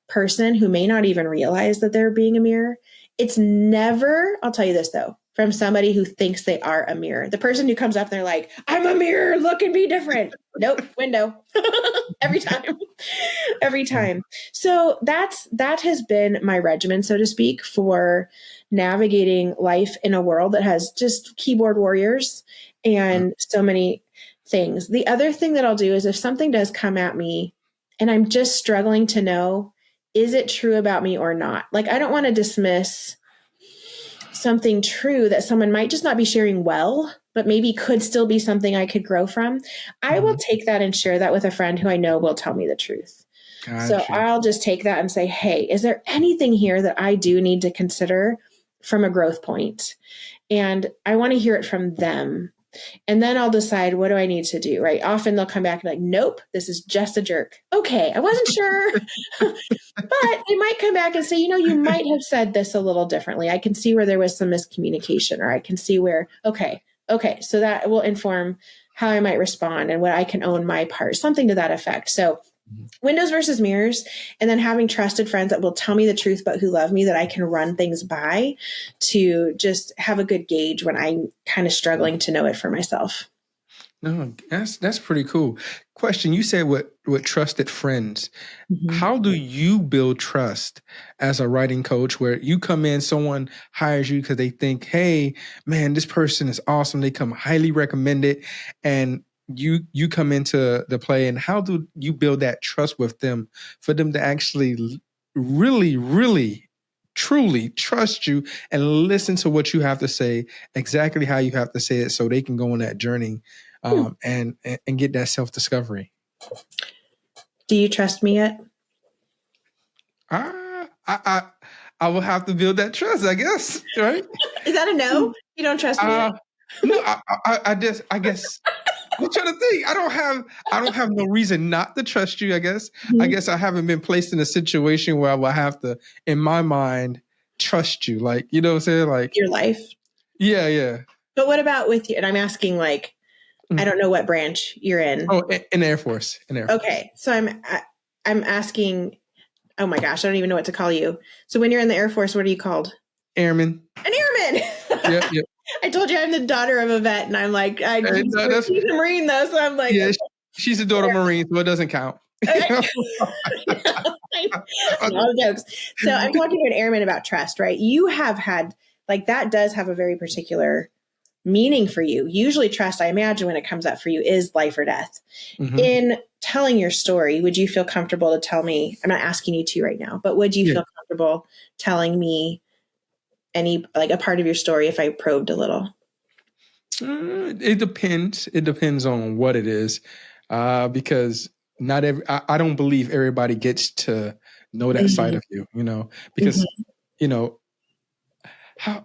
person who may not even realize that they're being a mirror. It's never, I'll tell you this though, from somebody who thinks they are a mirror. The person who comes up and they're like, I'm a mirror, look and be different. Nope, window. Every time. Every time. So that has been my regimen, so to speak, for navigating life in a world that has just keyboard warriors and so many things. The other thing that I'll do is if something does come at me and I'm just struggling to know, is it true about me or not? Like, I don't want to dismiss something true that someone might just not be sharing well, but maybe could still be something I could grow from, I will take that and share that with a friend who I know will tell me the truth. So Gotcha. I'll just take that and say, hey, is there anything here that I do need to consider from a growth point? And I want to hear it from them. And then I'll decide, what do I need to do? Right. Often they'll come back and like, nope, this is just a jerk. Okay. I wasn't sure. But they might come back and say, you might have said this a little differently. I can see where there was some miscommunication, or I can see where, okay. So that will inform how I might respond and what I can own my part, something to that effect. So windows versus mirrors, and then having trusted friends that will tell me the truth, but who love me, that I can run things by to just have a good gauge when I'm kind of struggling to know it for myself. No, that's pretty cool. Question: you said with trusted friends. Mm-hmm. How do you build trust as a writing coach, where you come in, someone hires you because they think, hey, man, this person is awesome. They come highly recommended, and you come into the play, and how do you build that trust with them for them to actually really, really, truly trust you and listen to what you have to say, exactly how you have to say it, so they can go on that journey and get that self-discovery? Do you trust me yet? I will have to build that trust, I guess. Right? Is that a no? You don't trust me yet? No, I guess I'm trying to think. I don't have no reason not to trust you, I guess. Mm-hmm. I guess I haven't been placed in a situation where I will have to, in my mind, trust you. Like, you know what I'm saying? Like your life. Yeah. But what about with you? And I'm asking, like, I don't know what branch you're in. Oh, in the Air Force. Okay. So I'm asking, oh my gosh, I don't even know what to call you. So when you're in the Air Force, what are you called? Airman. An airman. Yep. I told you I'm the daughter of a vet, and I'm like, she's a Marine though, so I'm like, yeah, okay. She's a daughter of Marine, so it doesn't count. All jokes. So I'm talking to an airman about trust, right? You have had, like, that does have a very particular meaning for you. Usually trust, I imagine, when it comes up for you, is life or death. Mm-hmm. In telling your story, would you feel comfortable to tell me, I'm not asking you to right now, but would you feel comfortable telling me any, like, a part of your story if I probed a little? It depends. It depends on what it is. Because not I don't believe everybody gets to know that side of you, because, how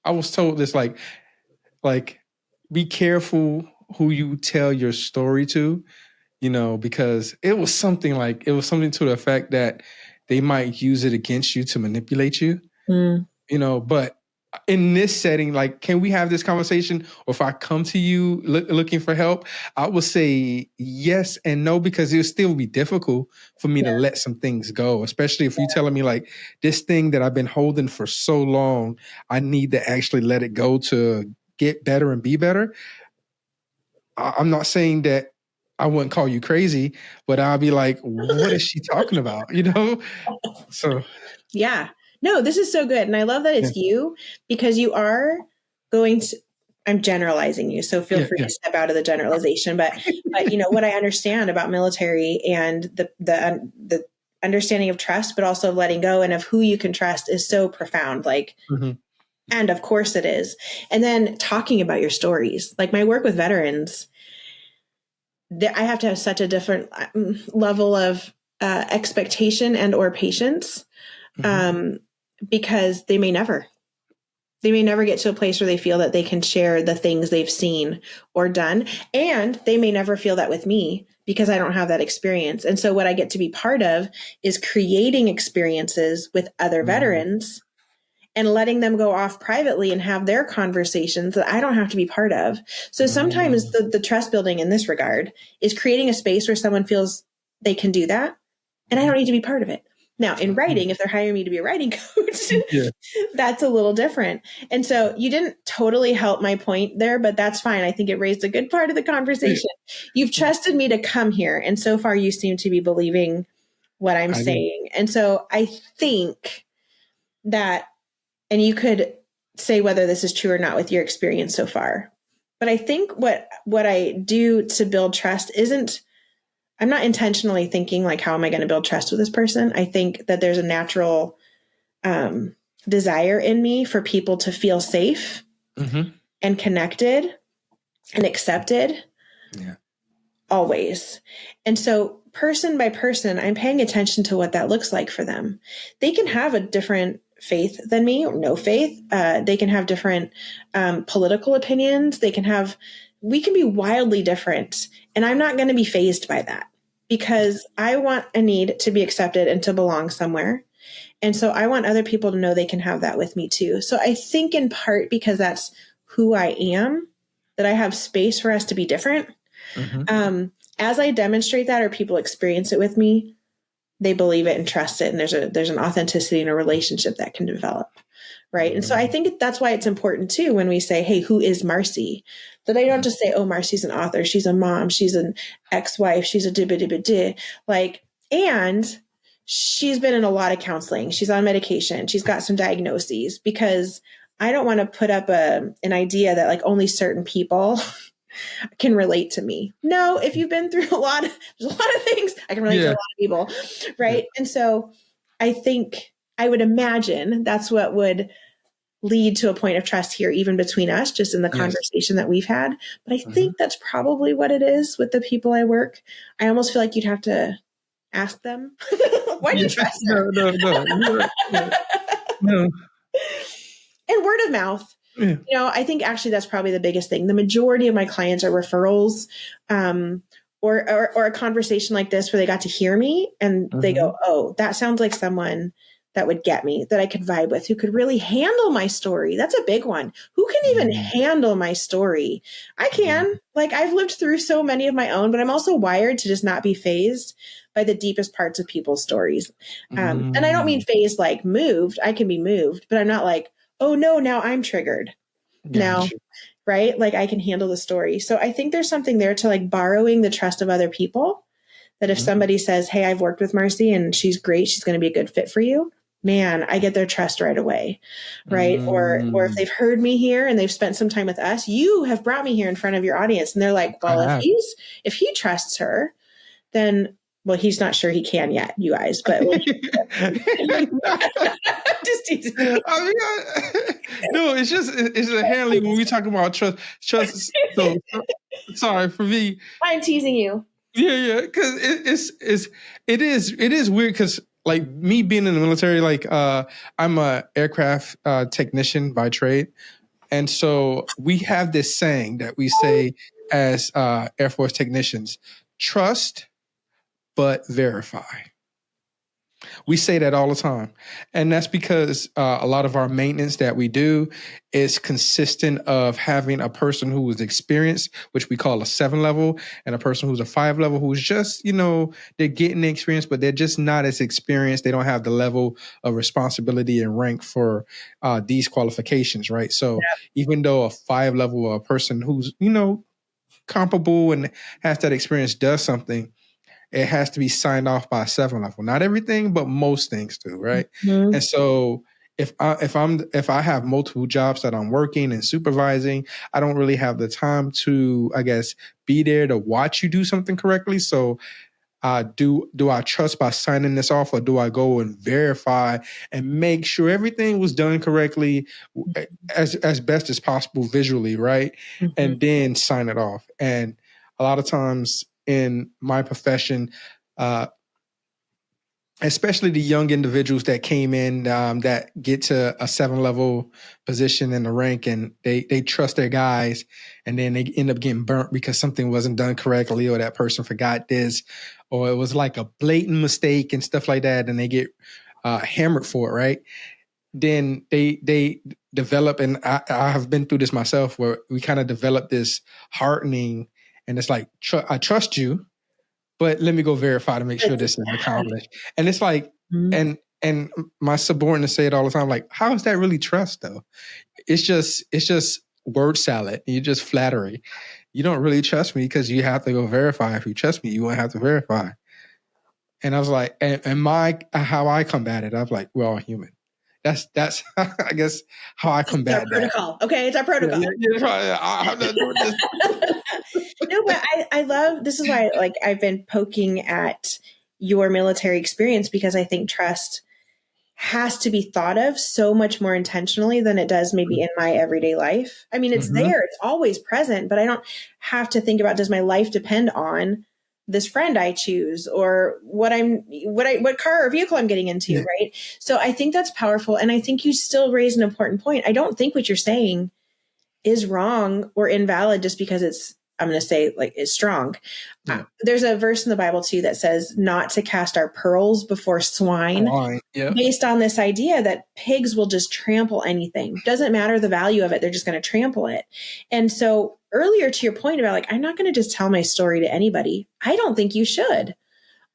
I was told this, like, be careful who you tell your story to, because it was something to the effect that they might use it against you to manipulate you, but in this setting, like, can we have this conversation? Or if I come to you looking for help, I would say yes and no, because it'll still be difficult for me to let some things go, especially if you're telling me, like, this thing that I've been holding for so long, I need to actually let it go to get better and be better. I'm not saying that I wouldn't call you crazy, but I'll be like, what is she talking about? So. Yeah. No, this is so good. And I love that it's you, because you are going to, I'm generalizing you, so feel free to step out of the generalization. But what I understand about military and the understanding of trust, but also of letting go and of who you can trust, is so profound. Like, and of course it is. And then talking about your stories, like my work with veterans, I have to have such a different level of expectation and or patience. Because they may never get to a place where they feel that they can share the things they've seen or done. And they may never feel that with me, because I don't have that experience. And so what I get to be part of is creating experiences with other veterans and letting them go off privately and have their conversations that I don't have to be part of. So sometimes the trust building in this regard is creating a space where someone feels they can do that, and I don't need to be part of it. Now, in writing, if they're hiring me to be a writing coach, that's a little different. And so you didn't totally help my point there, but that's fine. I think it raised a good part of the conversation. You've trusted me to come here, and so far you seem to be believing what I'm saying. And so I think that, and you could say whether this is true or not with your experience so far, but I think what I do to build trust isn't, I'm not intentionally thinking, like, how am I going to build trust with this person? I think that there's a natural desire in me for people to feel safe and connected and accepted. Yeah. Always. And so person by person, I'm paying attention to what that looks like for them. They can have a different faith than me or no faith. They can have different political opinions. We can be wildly different. And I'm not going to be fazed by that because I want a need to be accepted and to belong somewhere. And so I want other people to know they can have that with me too. So I think in part because that's who I am, that I have space for us to be different. As I demonstrate that or people experience it with me, they believe it and trust it. And there's an authenticity in a relationship that can develop. Right. And so I think that's why it's important too, when we say, hey, who is Marcy? That I don't just say, oh, Marcy's an author. She's a mom. She's an ex-wife. She's a dibba-dibba-di. And she's been in a lot of counseling. She's on medication. She's got some diagnoses, because I don't want to put up an idea that only certain people can relate to me. No, if you've been through there's a lot of things I can relate to a lot of people. Right. And so I think I would imagine that's what would lead to a point of trust here, even between us, just in the conversation that we've had. But I think that's probably what it is with the people I work. I almost feel like you'd have to ask them, why do you trust her? No. And word of mouth. Yeah. I think actually that's probably the biggest thing. The majority of my clients are referrals, or a conversation like this where they got to hear me and they go, oh, that sounds like someone that would get me, that I could vibe with, who could really handle my story. That's a big one. Who can even handle my story? I can. I've lived through so many of my own, but I'm also wired to just not be fazed by the deepest parts of people's stories. And I don't mean phased like moved. I can be moved, but I'm not like, oh no, now I'm triggered. Now, right? I can handle the story. So I think there's something there to borrowing the trust of other people, that if somebody says, hey, I've worked with Marcy and she's great, she's going to be a good fit for you, man, I get their trust right away. Right. Or if they've heard me here and they've spent some time with us, you have brought me here in front of your audience. And they're like, well, if he trusts her, then, well, he's not sure he can yet, you guys, but just teasing. No, it's inherently when we talk about trust. So sorry for me. I'm teasing you. Yeah, because it is weird because me being in the military, I'm a aircraft technician by trade, and so we have this saying that we say as Air Force technicians: trust, but verify. We say that all the time. And that's because a lot of our maintenance that we do is consistent of having a person who is experienced, which we call a 7 level, and a person who's a 5 level, who's just, they're getting the experience, but they're just not as experienced. They don't have the level of responsibility and rank for these qualifications, right? So even though a 5 level or a person who's, comparable and has that experience does something, it has to be signed off by a 7 level. Not everything, but most things do, right? And so if I have multiple jobs that I'm working and supervising, I don't really have the time to, I guess, be there to watch you do something correctly. So do I trust by signing this off, or do I go and verify and make sure everything was done correctly as best as possible visually, right? And then sign it off. And a lot of times in my profession, especially the young individuals that came in that get to a 7 level position in the rank, and they trust their guys, and then they end up getting burnt because something wasn't done correctly, or that person forgot this, or it was like a blatant mistake and stuff like that, and they get hammered for it, right? Then they develop, and I have been through this myself, where we kind of develop this hardening. And it's like, I trust you, but let me go verify to make sure this is accomplished. And it's like, and my subordinates say it all the time, like, how is that really trust though? It's just word salad. You're just flattery. You don't really trust me because you have to go verify. If you trust me, you won't have to verify. And I was like, and how I combat it, I was like, we're all human. That's I guess how I combat that. Protocol. Okay, it's our protocol. I'm not doing this. No, but I love, this is why I've been poking at your military experience, because I think trust has to be thought of so much more intentionally than it does maybe in my everyday life. I mean, it's there, it's always present, but I don't have to think about, does my life depend on this friend I choose or what car or vehicle I'm getting into, right? So I think that's powerful. And I think you still raise an important point. I don't think what you're saying is wrong or invalid just because I'm going to say like is strong. Yeah. There's a verse in the Bible too that says not to cast our pearls before swine, based on this idea that pigs will just trample anything. Doesn't matter the value of it. They're just going to trample it. And so earlier to your point about like, I'm not going to just tell my story to anybody. I don't think you should.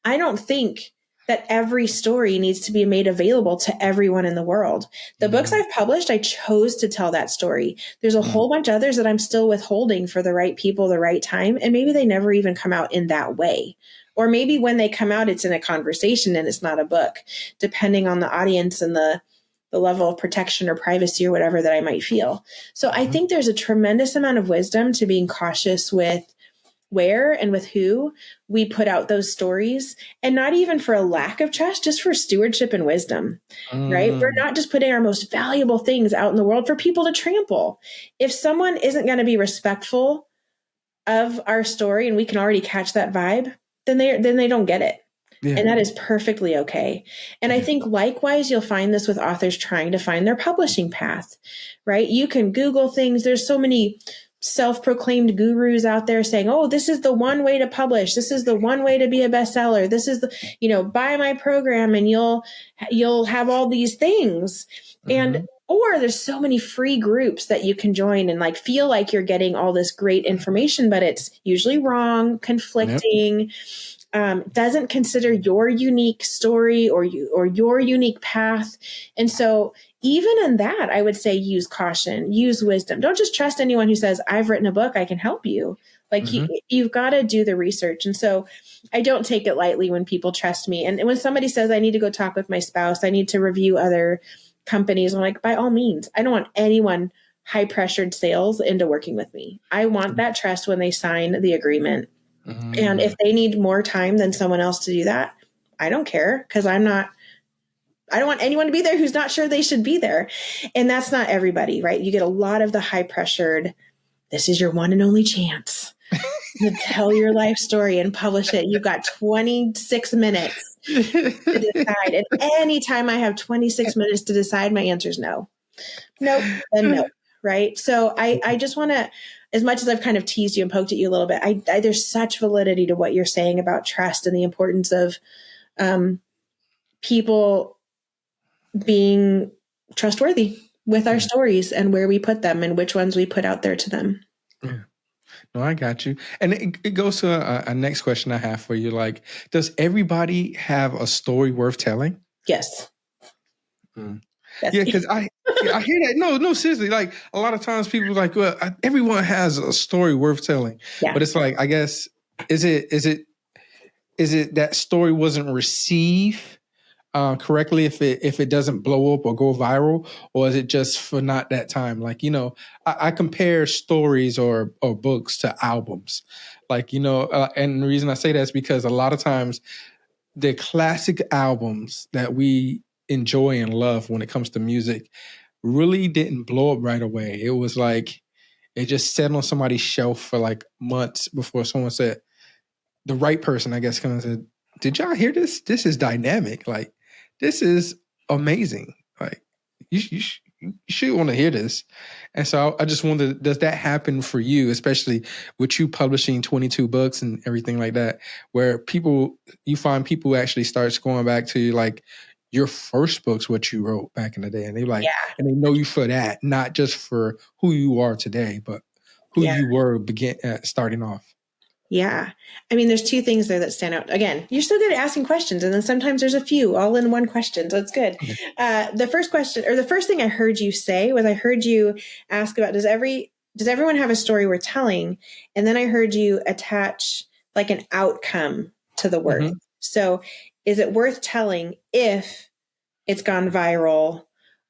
I don't think that every story needs to be made available to everyone in the world. The books I've published, I chose to tell that story. There's a whole bunch of others that I'm still withholding for the right people, the right time. And maybe they never even come out in that way. Or maybe when they come out, it's in a conversation and it's not a book, depending on the audience and the level of protection or privacy or whatever that I might feel. So I think there's a tremendous amount of wisdom to being cautious with where and with who we put out those stories, and not even for a lack of trust, just for stewardship and wisdom, right? We're not just putting our most valuable things out in the world for people to trample. If someone isn't going to be respectful of our story and we can already catch that vibe, then they don't get it. Yeah. And that is perfectly okay. And I think likewise, you'll find this with authors trying to find their publishing path, right? You can Google things. There's so many self-proclaimed gurus out there saying, oh, this is the one way to publish. This is the one way to be a bestseller. This is buy my program and you'll have all these things. And, or there's so many free groups that you can join and like feel like you're getting all this great information, but it's usually wrong, conflicting, doesn't consider your unique story or your unique path. And so even in that, I would say use caution, use wisdom. Don't just trust anyone who says, I've written a book, I can help you. Like you've got to do the research. And so I don't take it lightly when people trust me. And when somebody says, I need to go talk with my spouse, I need to review other companies, I'm like, by all means, I don't want anyone high pressured sales into working with me. I want that trust when they sign the agreement. And if they need more time than someone else to do that, I don't care, because I don't want anyone to be there who's not sure they should be there. And that's not everybody, right? You get a lot of the high pressured, this is your one and only chance to tell your life story and publish it. You've got 26 minutes to decide. And anytime I have 26 minutes to decide, my answer is no. Nope, and no. Right. So I just want to, as much as I've kind of teased you and poked at you a little bit, there's such validity to what you're saying about trust and the importance of people being trustworthy with our stories and where we put them and which ones we put out there to them. Yeah. No, I got you. And it goes to a next question I have for you. Like, does everybody have a story worth telling? Yes. Yeah, because I hear that. No, seriously. Like a lot of times people are like, well, everyone has a story worth telling. Yeah. But it's like, I guess, is it that story wasn't received correctly if it doesn't blow up or go viral, or is it just for not that time? Like, I compare stories or books to albums, like, and the reason I say that is because a lot of times the classic albums that we enjoy and love when it comes to music really didn't blow up right away. It was like it just sat on somebody's shelf for like months before someone said, the right person, I guess, comes and said, did y'all hear this? This is dynamic. Like, this is amazing. Like, you should want to hear this. And so I just wonder, does that happen for you, especially with you publishing 22 books and everything like that, where you find people actually starts going back to like your first books, what you wrote back in the day, and they like, and they know you for that, not just for who you are today, but who you were starting off. Yeah. I mean, there's two things there that stand out. Again, you're so good at asking questions. And then sometimes there's a few all in one question. So it's good. The first question, or the first thing I heard you say was, I heard you ask about, does everyone have a story worth telling? And then I heard you attach like an outcome to the word. So is it worth telling if it's gone viral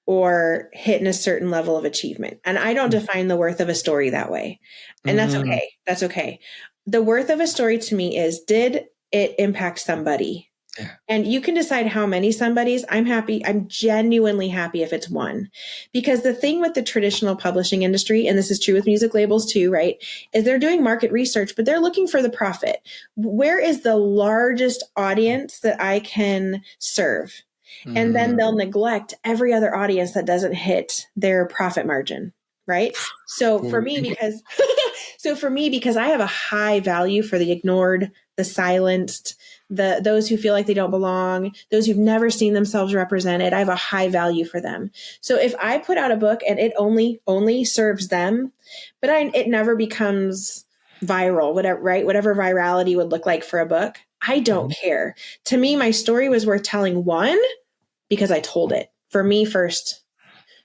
or hitting a certain level of achievement? And I don't define the worth of a story that way. And that's okay. That's okay. The worth of a story to me is, did it impact somebody? Yeah. And you can decide how many somebody's. I'm happy. I'm genuinely happy if it's one. Because the thing with the traditional publishing industry, and this is true with music labels too, right, is they're doing market research, but they're looking for the profit. Where is the largest audience that I can serve? And then they'll neglect every other audience that doesn't hit their profit margin, right? So for me, because I have a high value for the ignored, the silenced, those who feel like they don't belong, those who've never seen themselves represented, I have a high value for them. So if I put out a book and it only serves them, but it never becomes viral, whatever, right? Whatever virality would look like for a book, I don't care. To me, my story was worth telling, one, because I told it for me first.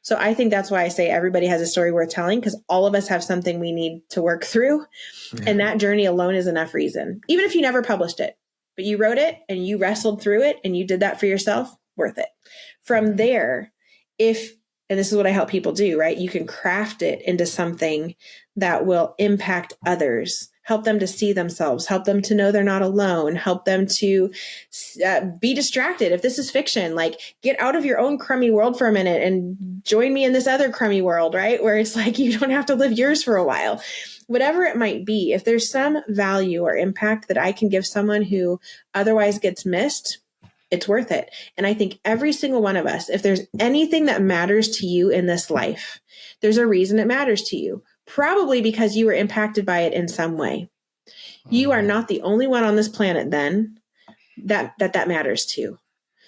So I think that's why I say everybody has a story worth telling, because all of us have something we need to work through. Yeah. And that journey alone is enough reason. Even if you never published it, but you wrote it and you wrestled through it and you did that for yourself, worth it. From there, and this is what I help people do, right? You can craft it into something that will impact others, help them to see themselves, help them to know they're not alone, help them to be distracted. If this is fiction, like get out of your own crummy world for a minute and join me in this other crummy world, right? Where it's like, you don't have to live yours for a while. Whatever it might be, if there's some value or impact that I can give someone who otherwise gets missed, it's worth it. And I think every single one of us, if there's anything that matters to you in this life, there's a reason it matters to you. Probably because you were impacted by it in some way. You are not the only one on this planet then that matters to.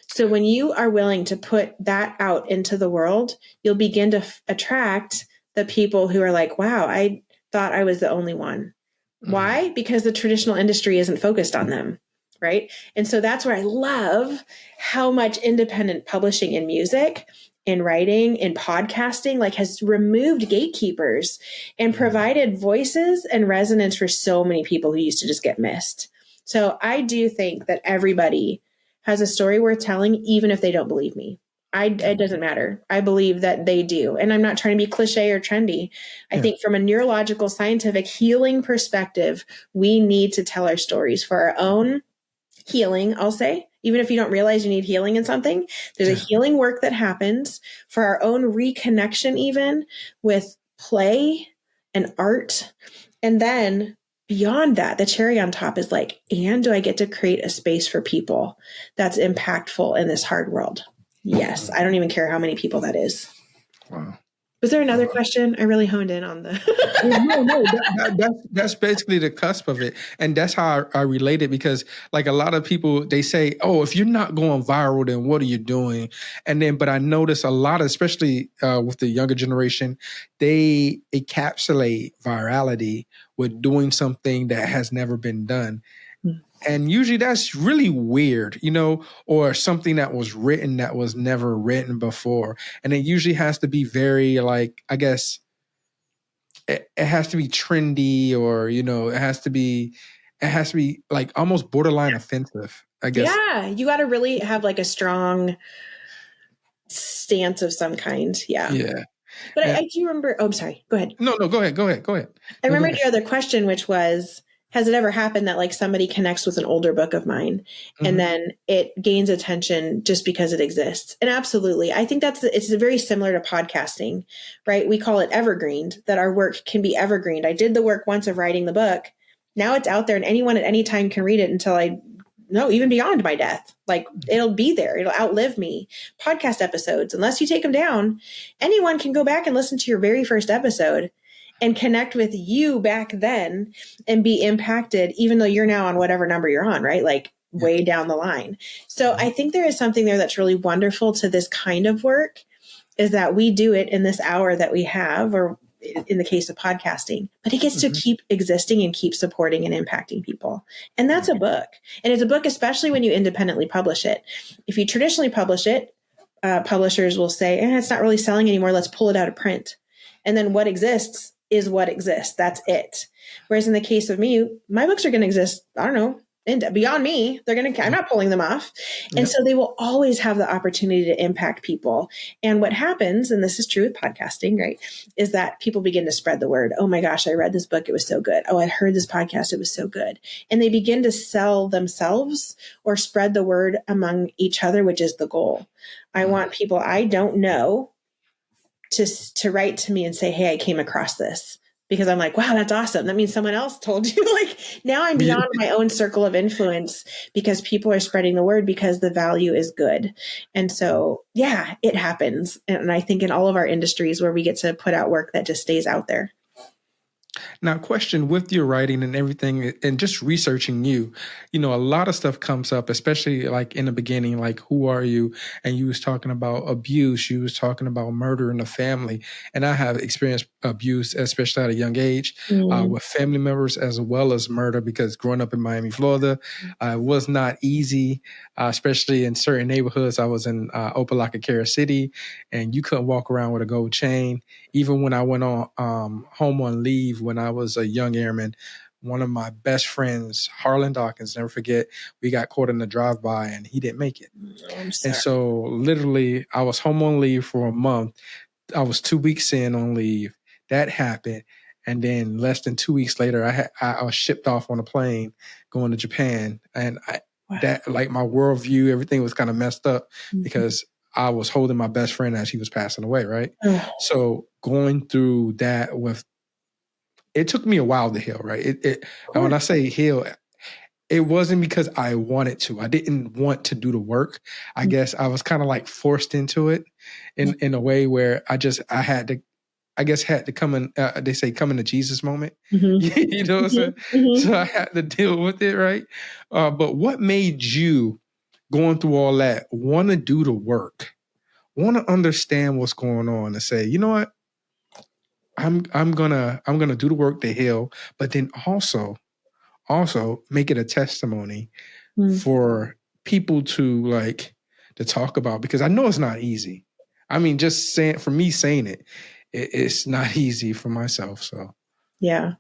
So when you are willing to put that out into the world, you'll begin to attract the people who are like, wow, I thought I was the only one. Why? Because the traditional industry isn't focused on them. Right. And so that's where I love how much independent publishing in music, in writing, in podcasting, like has removed gatekeepers and provided voices and resonance for so many people who used to just get missed. So I do think that everybody has a story worth telling, even if they don't believe me. It doesn't matter. I believe that they do. And I'm not trying to be cliche or trendy. I think from a neurological, scientific healing perspective, we need to tell our stories for our own healing, I'll say. Even if you don't realize you need healing in something, there's a healing work that happens for our own reconnection, even with play and art. And then beyond that, the cherry on top is like, and do I get to create a space for people that's impactful in this hard world? Yes. I don't even care how many people that is. Wow. Was there another question? I really honed in on the. That's basically the cusp of it. And that's how I relate it, because like a lot of people, they say, oh, if you're not going viral, then what are you doing? But I notice a lot, especially with the younger generation, they encapsulate virality with doing something that has never been done. And usually that's really weird, or something that was written that was never written before. And it usually has to be very, like, I guess it has to be trendy, or, it has to be like almost borderline offensive, I guess. Yeah. You got to really have like a strong stance of some kind. Yeah. Yeah. But I do remember, I'm sorry. Go ahead. No, go ahead. I remembered your other question, which was, has it ever happened that like somebody connects with an older book of mine and then it gains attention just because it exists? And absolutely. I think it's very similar to podcasting, right? We call it evergreened, that our work can be evergreened. I did the work once of writing the book. Now it's out there and anyone at any time can read it until even beyond my death. Like it'll be there. It'll outlive me. Podcast episodes, unless you take them down, anyone can go back and listen to your very first episode and connect with you back then and be impacted, even though you're now on whatever number you're on, right? Like way down the line. So I think there is something there that's really wonderful to this kind of work, is that we do it in this hour that we have, or in the case of podcasting, but it gets to keep existing and keep supporting and impacting people. And that's a book. And it's a book, especially when you independently publish it. If you traditionally publish it, publishers will say, it's not really selling anymore. Let's pull it out of print. And then what exists is what exists. That's it. Whereas in the case of me, my books are going to exist, I don't know, and beyond me, I'm not pulling them off. And Yep. so they will always have the opportunity to impact people. And what happens, and this is true with podcasting, right, is that people begin to spread the word. Oh my gosh, I read this book. It was so good. Oh, I heard this podcast. It was so good. And they begin to sell themselves or spread the word among each other, which is the goal. I want people I don't know to write to me and say, hey, I came across this. Because I'm like, wow, that's awesome. That means someone else told you. Like now I'm beyond my own circle of influence because people are spreading the word because the value is good. And so, yeah, it happens. And I think in all of our industries where we get to put out work that just stays out there. Now, question with your writing and everything and just researching you, a lot of stuff comes up, especially like in the beginning, like, who are you? And you was talking about abuse. You was talking about murder in the family. And I have experienced abuse, especially at a young age, with family members as well as murder, because growing up in Miami, Florida, it was not easy, especially in certain neighborhoods. I was in Opelika, City, and you couldn't walk around with a gold chain. Even when I went on home on leave when I was a young airman, one of my best friends, Harlan Dawkins, never forget, we got caught in a drive-by and he didn't make it. I'm sorry. And so literally I was home on leave for a month. I was 2 weeks in on leave. That happened. And then less than 2 weeks later, I was shipped off on a plane going to Japan. And that, like, my worldview, everything was kind of messed up because I was holding my best friend as he was passing away, right? So going through that it took me a while to heal, right? And when I say heal, it wasn't because I wanted to. I didn't want to do the work. I guess I was kind of like forced into it in a way where I had to come in, they say come into Jesus moment. You know what I'm saying? So I had to deal with it, right? But what made you, going through all that, want to do the work, want to understand what's going on and say, you know what? I'm gonna do the work to heal, but then also make it a testimony for people to talk about, because I know it's not easy. I mean, just saying it's not easy for myself. So yeah.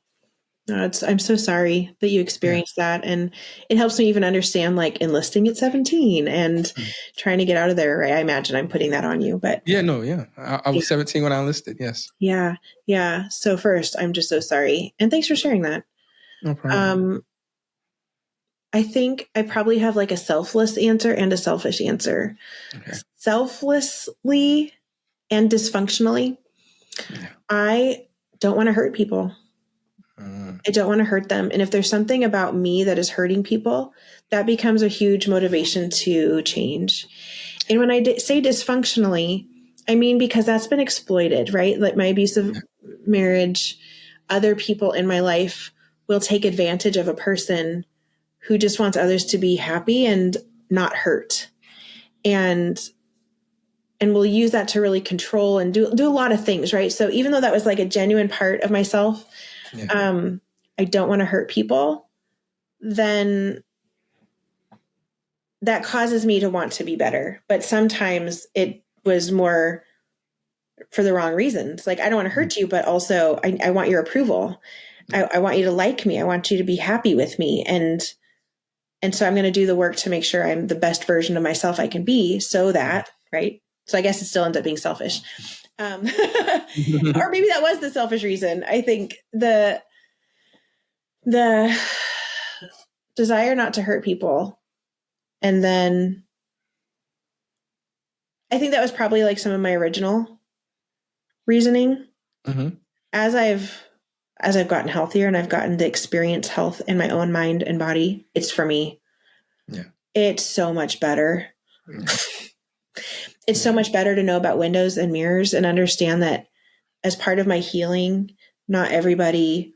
No, I'm so sorry that you experienced that. And it helps me even understand like enlisting at 17 and trying to get out of there. Right? I imagine I'm putting that on you, but I was 17 when I enlisted. Yes. Yeah. Yeah. So first, I'm just so sorry. And thanks for sharing that. No problem. I think I probably have like a selfless answer and a selfish answer. Okay. Selflessly and dysfunctionally, I don't want to hurt people. I don't want to hurt them. And if there's something about me that is hurting people, that becomes a huge motivation to change. And when I say dysfunctionally, I mean, because that's been exploited, right? Like my abusive marriage, other people in my life will take advantage of a person who just wants others to be happy and not hurt. And we'll use that to really control and do a lot of things, right? So even though that was like a genuine part of myself, I don't want to hurt people, then that causes me to want to be better. But sometimes it was more for the wrong reasons. Like, I don't want to hurt you, but also I want your approval. I want you to like me. I want you to be happy with me. And so I'm going to do the work to make sure I'm the best version of myself I can be, so that, right? So I guess it still ends up being selfish. Or maybe that was the selfish reason. I think the desire not to hurt people. And then I think that was probably like some of my original reasoning. As I've gotten healthier and I've gotten to experience health in my own mind and body, it's for me. Yeah. It's so much better. It's so much better to know about windows and mirrors and understand that as part of my healing, not everybody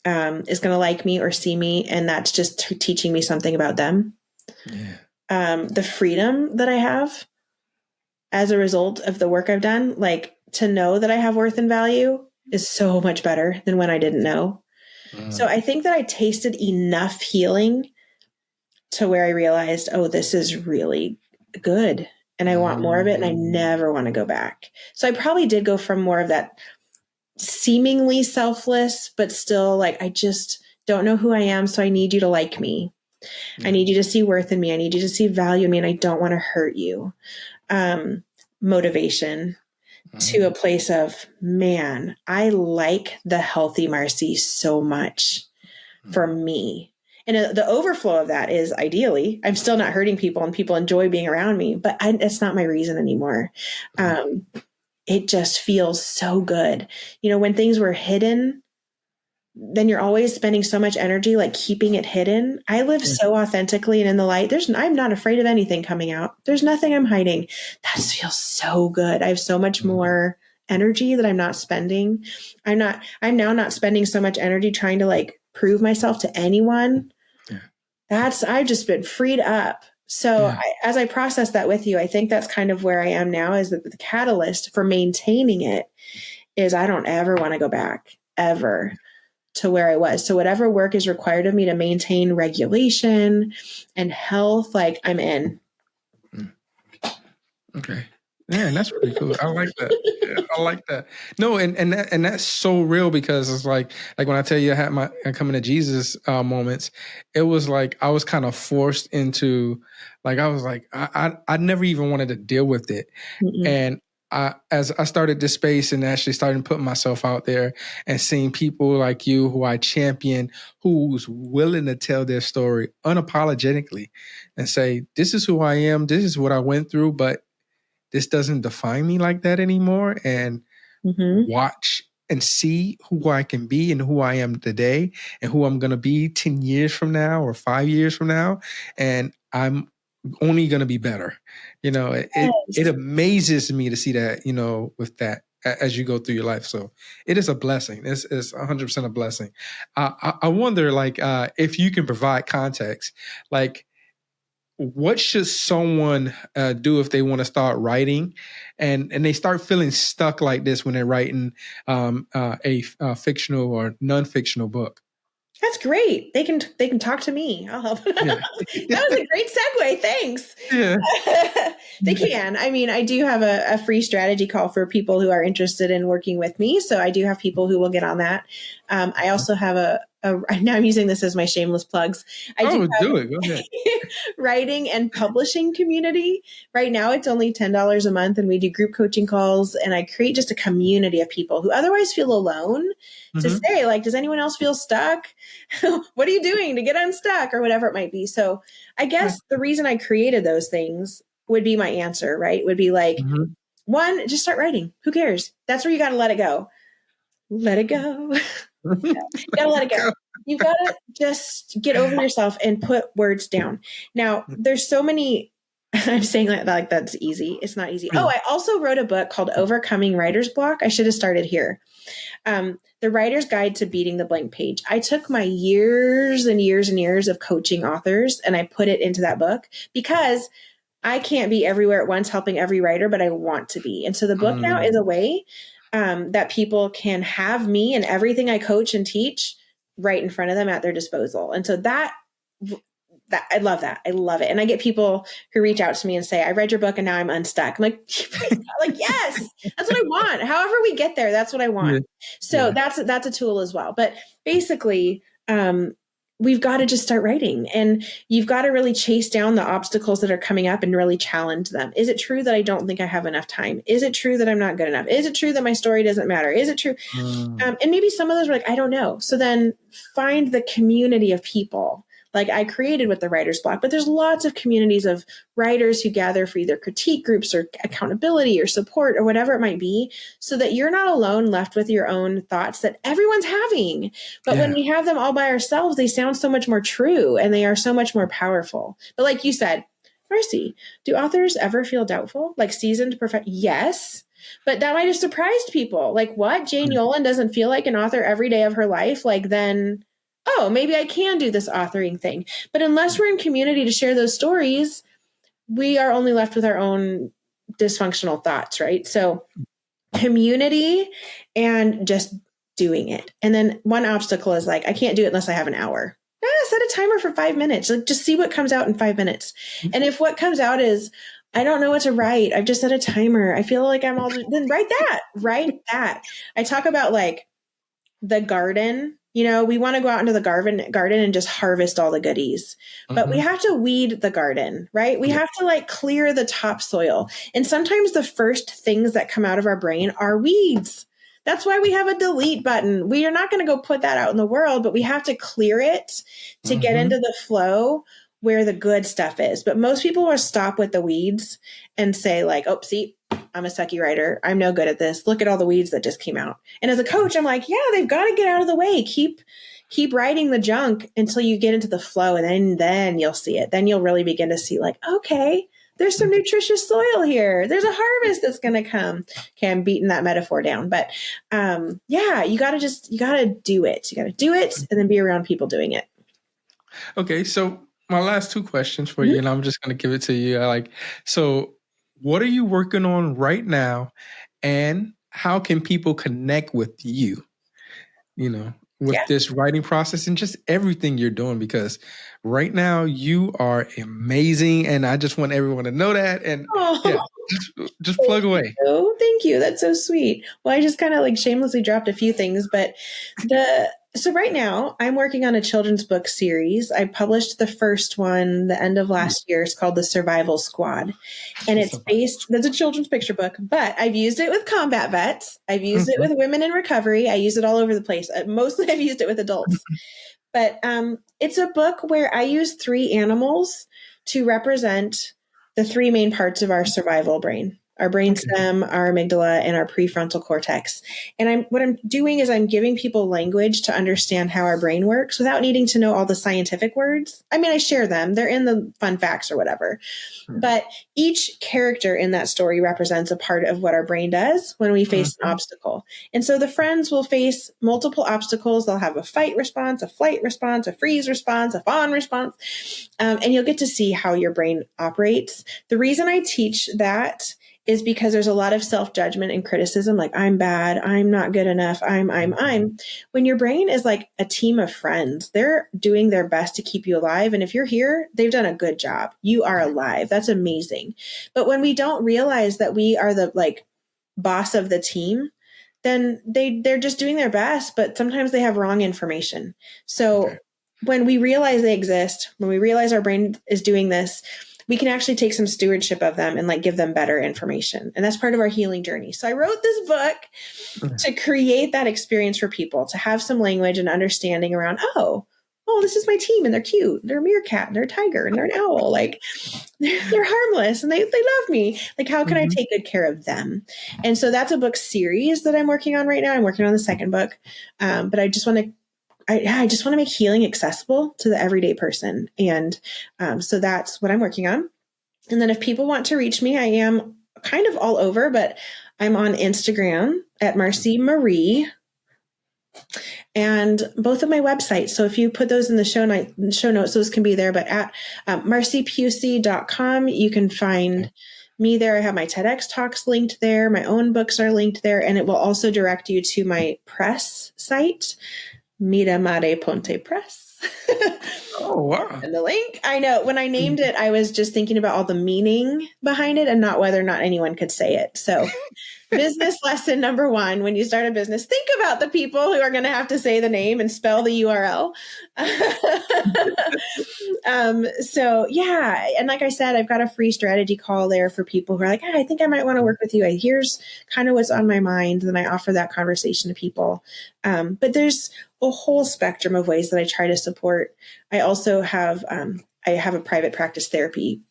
is going to like me or see me. And that's just teaching me something about them. Yeah. The freedom that I have as a result of the work I've done, like to know that I have worth and value, is so much better than when I didn't know. So I think that I tasted enough healing to where I realized, oh, this is really good. And I want more of it. And I never want to go back. So I probably did go from more of that seemingly selfless, but still like, I just don't know who I am. So I need you to like me. I need you to see worth in me. I need you to see value in me, and I don't want to hurt you. Motivation to a place of, man, I like the healthy Marcy so much for me. And the overflow of that is, ideally, I'm still not hurting people and people enjoy being around me, but it's not my reason anymore. It just feels so good. When things were hidden, then you're always spending so much energy like keeping it hidden. I live so authentically and in the light. I'm not afraid of anything coming out. There's nothing I'm hiding. That feels so good. I have so much more energy that I'm not spending. I'm now not spending so much energy trying to like prove myself to anyone. I've just been freed up. So as I process that with you, I think that's kind of where I am now, is that the catalyst for maintaining it is I don't ever want to go back ever to where I was. So whatever work is required of me to maintain regulation and health, like, I'm in. Okay. Yeah, and that's really cool. I like that. Yeah, I like that. No, and that's so real, because it's like when I tell you I had my coming to Jesus moments, it was like I was kind of forced into, like, I was like, I never even wanted to deal with it. And as I started this space and actually started putting myself out there and seeing people like you who I champion, who's willing to tell their story unapologetically and say, this is who I am, this is what I went through, but this doesn't define me like that anymore, and watch and see who I can be and who I am today and who I'm going to be 10 years from now or 5 years from now. And I'm only going to be better. It amazes me to see that, with that as you go through your life. So it is a blessing. It's 100% a blessing. I wonder, like, if you can provide context, like, what should someone do if they want to start writing and they start feeling stuck like this when they're writing a fictional or non-fictional book? That's great. They can talk to me. I'll help. That was a great segue. Thanks. Yeah. They can. I mean, I do have a free strategy call for people who are interested in working with me. So I do have people who will get on that. I also have now I'm using this as my shameless plugs. Do it. Go ahead. Writing and publishing community. Right now it's only $10 a month, and we do group coaching calls, and I create just a community of people who otherwise feel alone to say, like, does anyone else feel stuck? What are you doing to get unstuck, or whatever it might be? So I guess the reason I created those things would be my answer, right? Would be like, one, just start writing. Who cares? That's where you got to let it go. Let it go. You gotta let it go. You gotta just get over yourself and put words down. Now, there's so many. I'm saying like that's easy. It's not easy. Oh, I also wrote a book called Overcoming Writer's Block. I should have started here. The Writer's Guide to Beating the Blank Page. I took my years and years and years of coaching authors and I put it into that book, because I can't be everywhere at once helping every writer, but I want to be. And so the book now is a way that people can have me and everything I coach and teach right in front of them at their disposal. And so that I love that. I love it. And I get people who reach out to me and say, I read your book and now I'm unstuck. I'm like, yes, that's what I want. However we get there, that's what I want. So that's a tool as well. But basically, we've got to just start writing, and you've got to really chase down the obstacles that are coming up and really challenge them. Is it true that I don't think I have enough time? Is it true that I'm not good enough? Is it true that my story doesn't matter? Is it true? And maybe some of those are like, I don't know. So then find the community of people like I created with the Writer's Block, but there's lots of communities of writers who gather for either critique groups or accountability or support or whatever it might be, so that you're not alone left with your own thoughts that everyone's having. But when we have them all by ourselves, they sound so much more true and they are so much more powerful. But like you said, Marcy, do authors ever feel doubtful? Like seasoned Yes. But that might have surprised people. Like, what? Jane Yolen doesn't feel like an author every day of her life? Like, then, oh, maybe I can do this authoring thing. But unless we're in community to share those stories, we are only left with our own dysfunctional thoughts, right? So community and just doing it. And then one obstacle is like, I can't do it unless I have an hour. Set a timer for 5 minutes. Like, just see what comes out in 5 minutes. And if what comes out is, I don't know what to write, I've just set a timer, I feel like then write that. I talk about like the garden We want to go out into the garden and just harvest all the goodies, but we have to weed the garden, right? We have to like clear the topsoil. And sometimes the first things that come out of our brain are weeds. That's why we have a delete button. We are not going to go put that out in the world, but we have to clear it to get into the flow where the good stuff is. But most people will stop with the weeds and say like, oh, see, I'm a sucky writer. I'm no good at this. Look at all the weeds that just came out. And as a coach, I'm like, yeah, they've got to get out of the way. Keep writing the junk until you get into the flow. And then you'll see it. Then you'll really begin to see like, okay, there's some nutritious soil here. There's a harvest that's going to come. Okay. I'm beating that metaphor down, but yeah, you got to do it. You got to do it and then be around people doing it. Okay. So my last two questions for you, and I'm just going to give it to you. So what are you working on right now, and how can people connect with you, with this writing process and just everything you're doing? Because right now you are amazing, and I just want everyone to know that. And just plug away. Oh, thank you. That's so sweet. Well, I just kind of like shamelessly dropped a few things, but so right now I'm working on a children's book series. I published the first one the end of last year. It's called The Survival Squad. And that's a children's picture book, but I've used it with combat vets. I've used it with women in recovery. I use it all over the place. Mostly I've used it with adults, but it's a book where I use 3 animals to represent the 3 main parts of our survival brain. Our brainstem, our amygdala, and our prefrontal cortex. And what I'm doing is I'm giving people language to understand how our brain works without needing to know all the scientific words. I mean, I share them. They're in the fun facts or whatever. But each character in that story represents a part of what our brain does when we face an obstacle. And so the friends will face multiple obstacles. They'll have a fight response, a flight response, a freeze response, a fawn response. And you'll get to see how your brain operates. The reason I teach that is because there's a lot of self-judgment and criticism, like I'm bad, I'm not good enough, I'm. When your brain is like a team of friends, they're doing their best to keep you alive. And if you're here, they've done a good job. You are alive. That's amazing. But when we don't realize that we are the like boss of the team, then they're just doing their best, but sometimes they have wrong information. So when we realize they exist, when we realize our brain is doing this, we can actually take some stewardship of them and like give them better information. And that's part of our healing journey. So I wrote this book to create that experience for people, to have some language and understanding around, oh, this is my team and they're cute. They're a meerkat and they're a tiger and they're an owl. Like they're harmless and they love me. Like, how can I take good care of them? And so that's a book series that I'm working on right now. I'm working on the second book. But I just want to make healing accessible to the everyday person. And so that's what I'm working on. And then if people want to reach me, I am kind of all over, but I'm on Instagram at Marcy Marie and both of my websites. So if you put those in the show notes, those can be there. But at marcypusey.com, you can find me there. I have my TEDx talks linked there. My own books are linked there. And it will also direct you to my press site, Mira Mare Ponte Press. Oh, wow. And the link, I know when I named it, I was just thinking about all the meaning behind it and not whether or not anyone could say it. So business lesson number 1, when you start a business, think about the people who are going to have to say the name and spell the URL. So yeah. And like I said, I've got a free strategy call there for people who are like, I think I might want to work with you. Here's kind of what's on my mind. And I offer that conversation to people. But there's a whole spectrum of ways that I try to support. I also have, a private practice therapy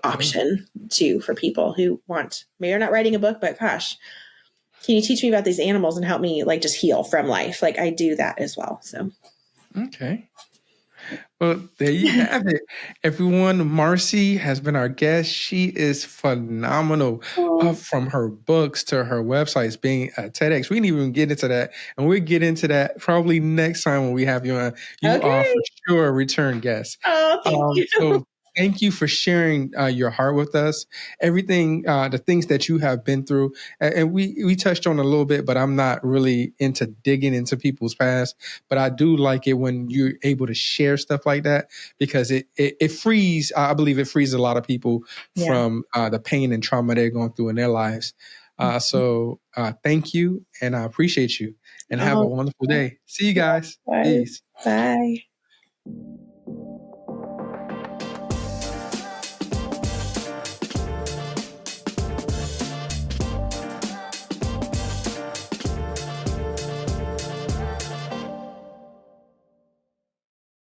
option too for people who maybe they're not writing a book, but gosh, can you teach me about these animals and help me like just heal from life? Like I do that as well. So. Okay. Well, there you have it. Everyone, Marcy has been our guest. She is phenomenal. From her books to her websites, being at TEDx. We didn't even get into that. And we'll get into that probably next time when we have you on. You are for sure a return guest. Oh, thank you. So thank you for sharing your heart with us. Everything, the things that you have been through. And we touched on a little bit, but I'm not really into digging into people's past. But I do like it when you're able to share stuff like that, because it frees, I believe it frees a lot of people from the pain and trauma they're going through in their lives. So thank you, and I appreciate you, and have a wonderful day. See you guys. Bye. Peace. Bye.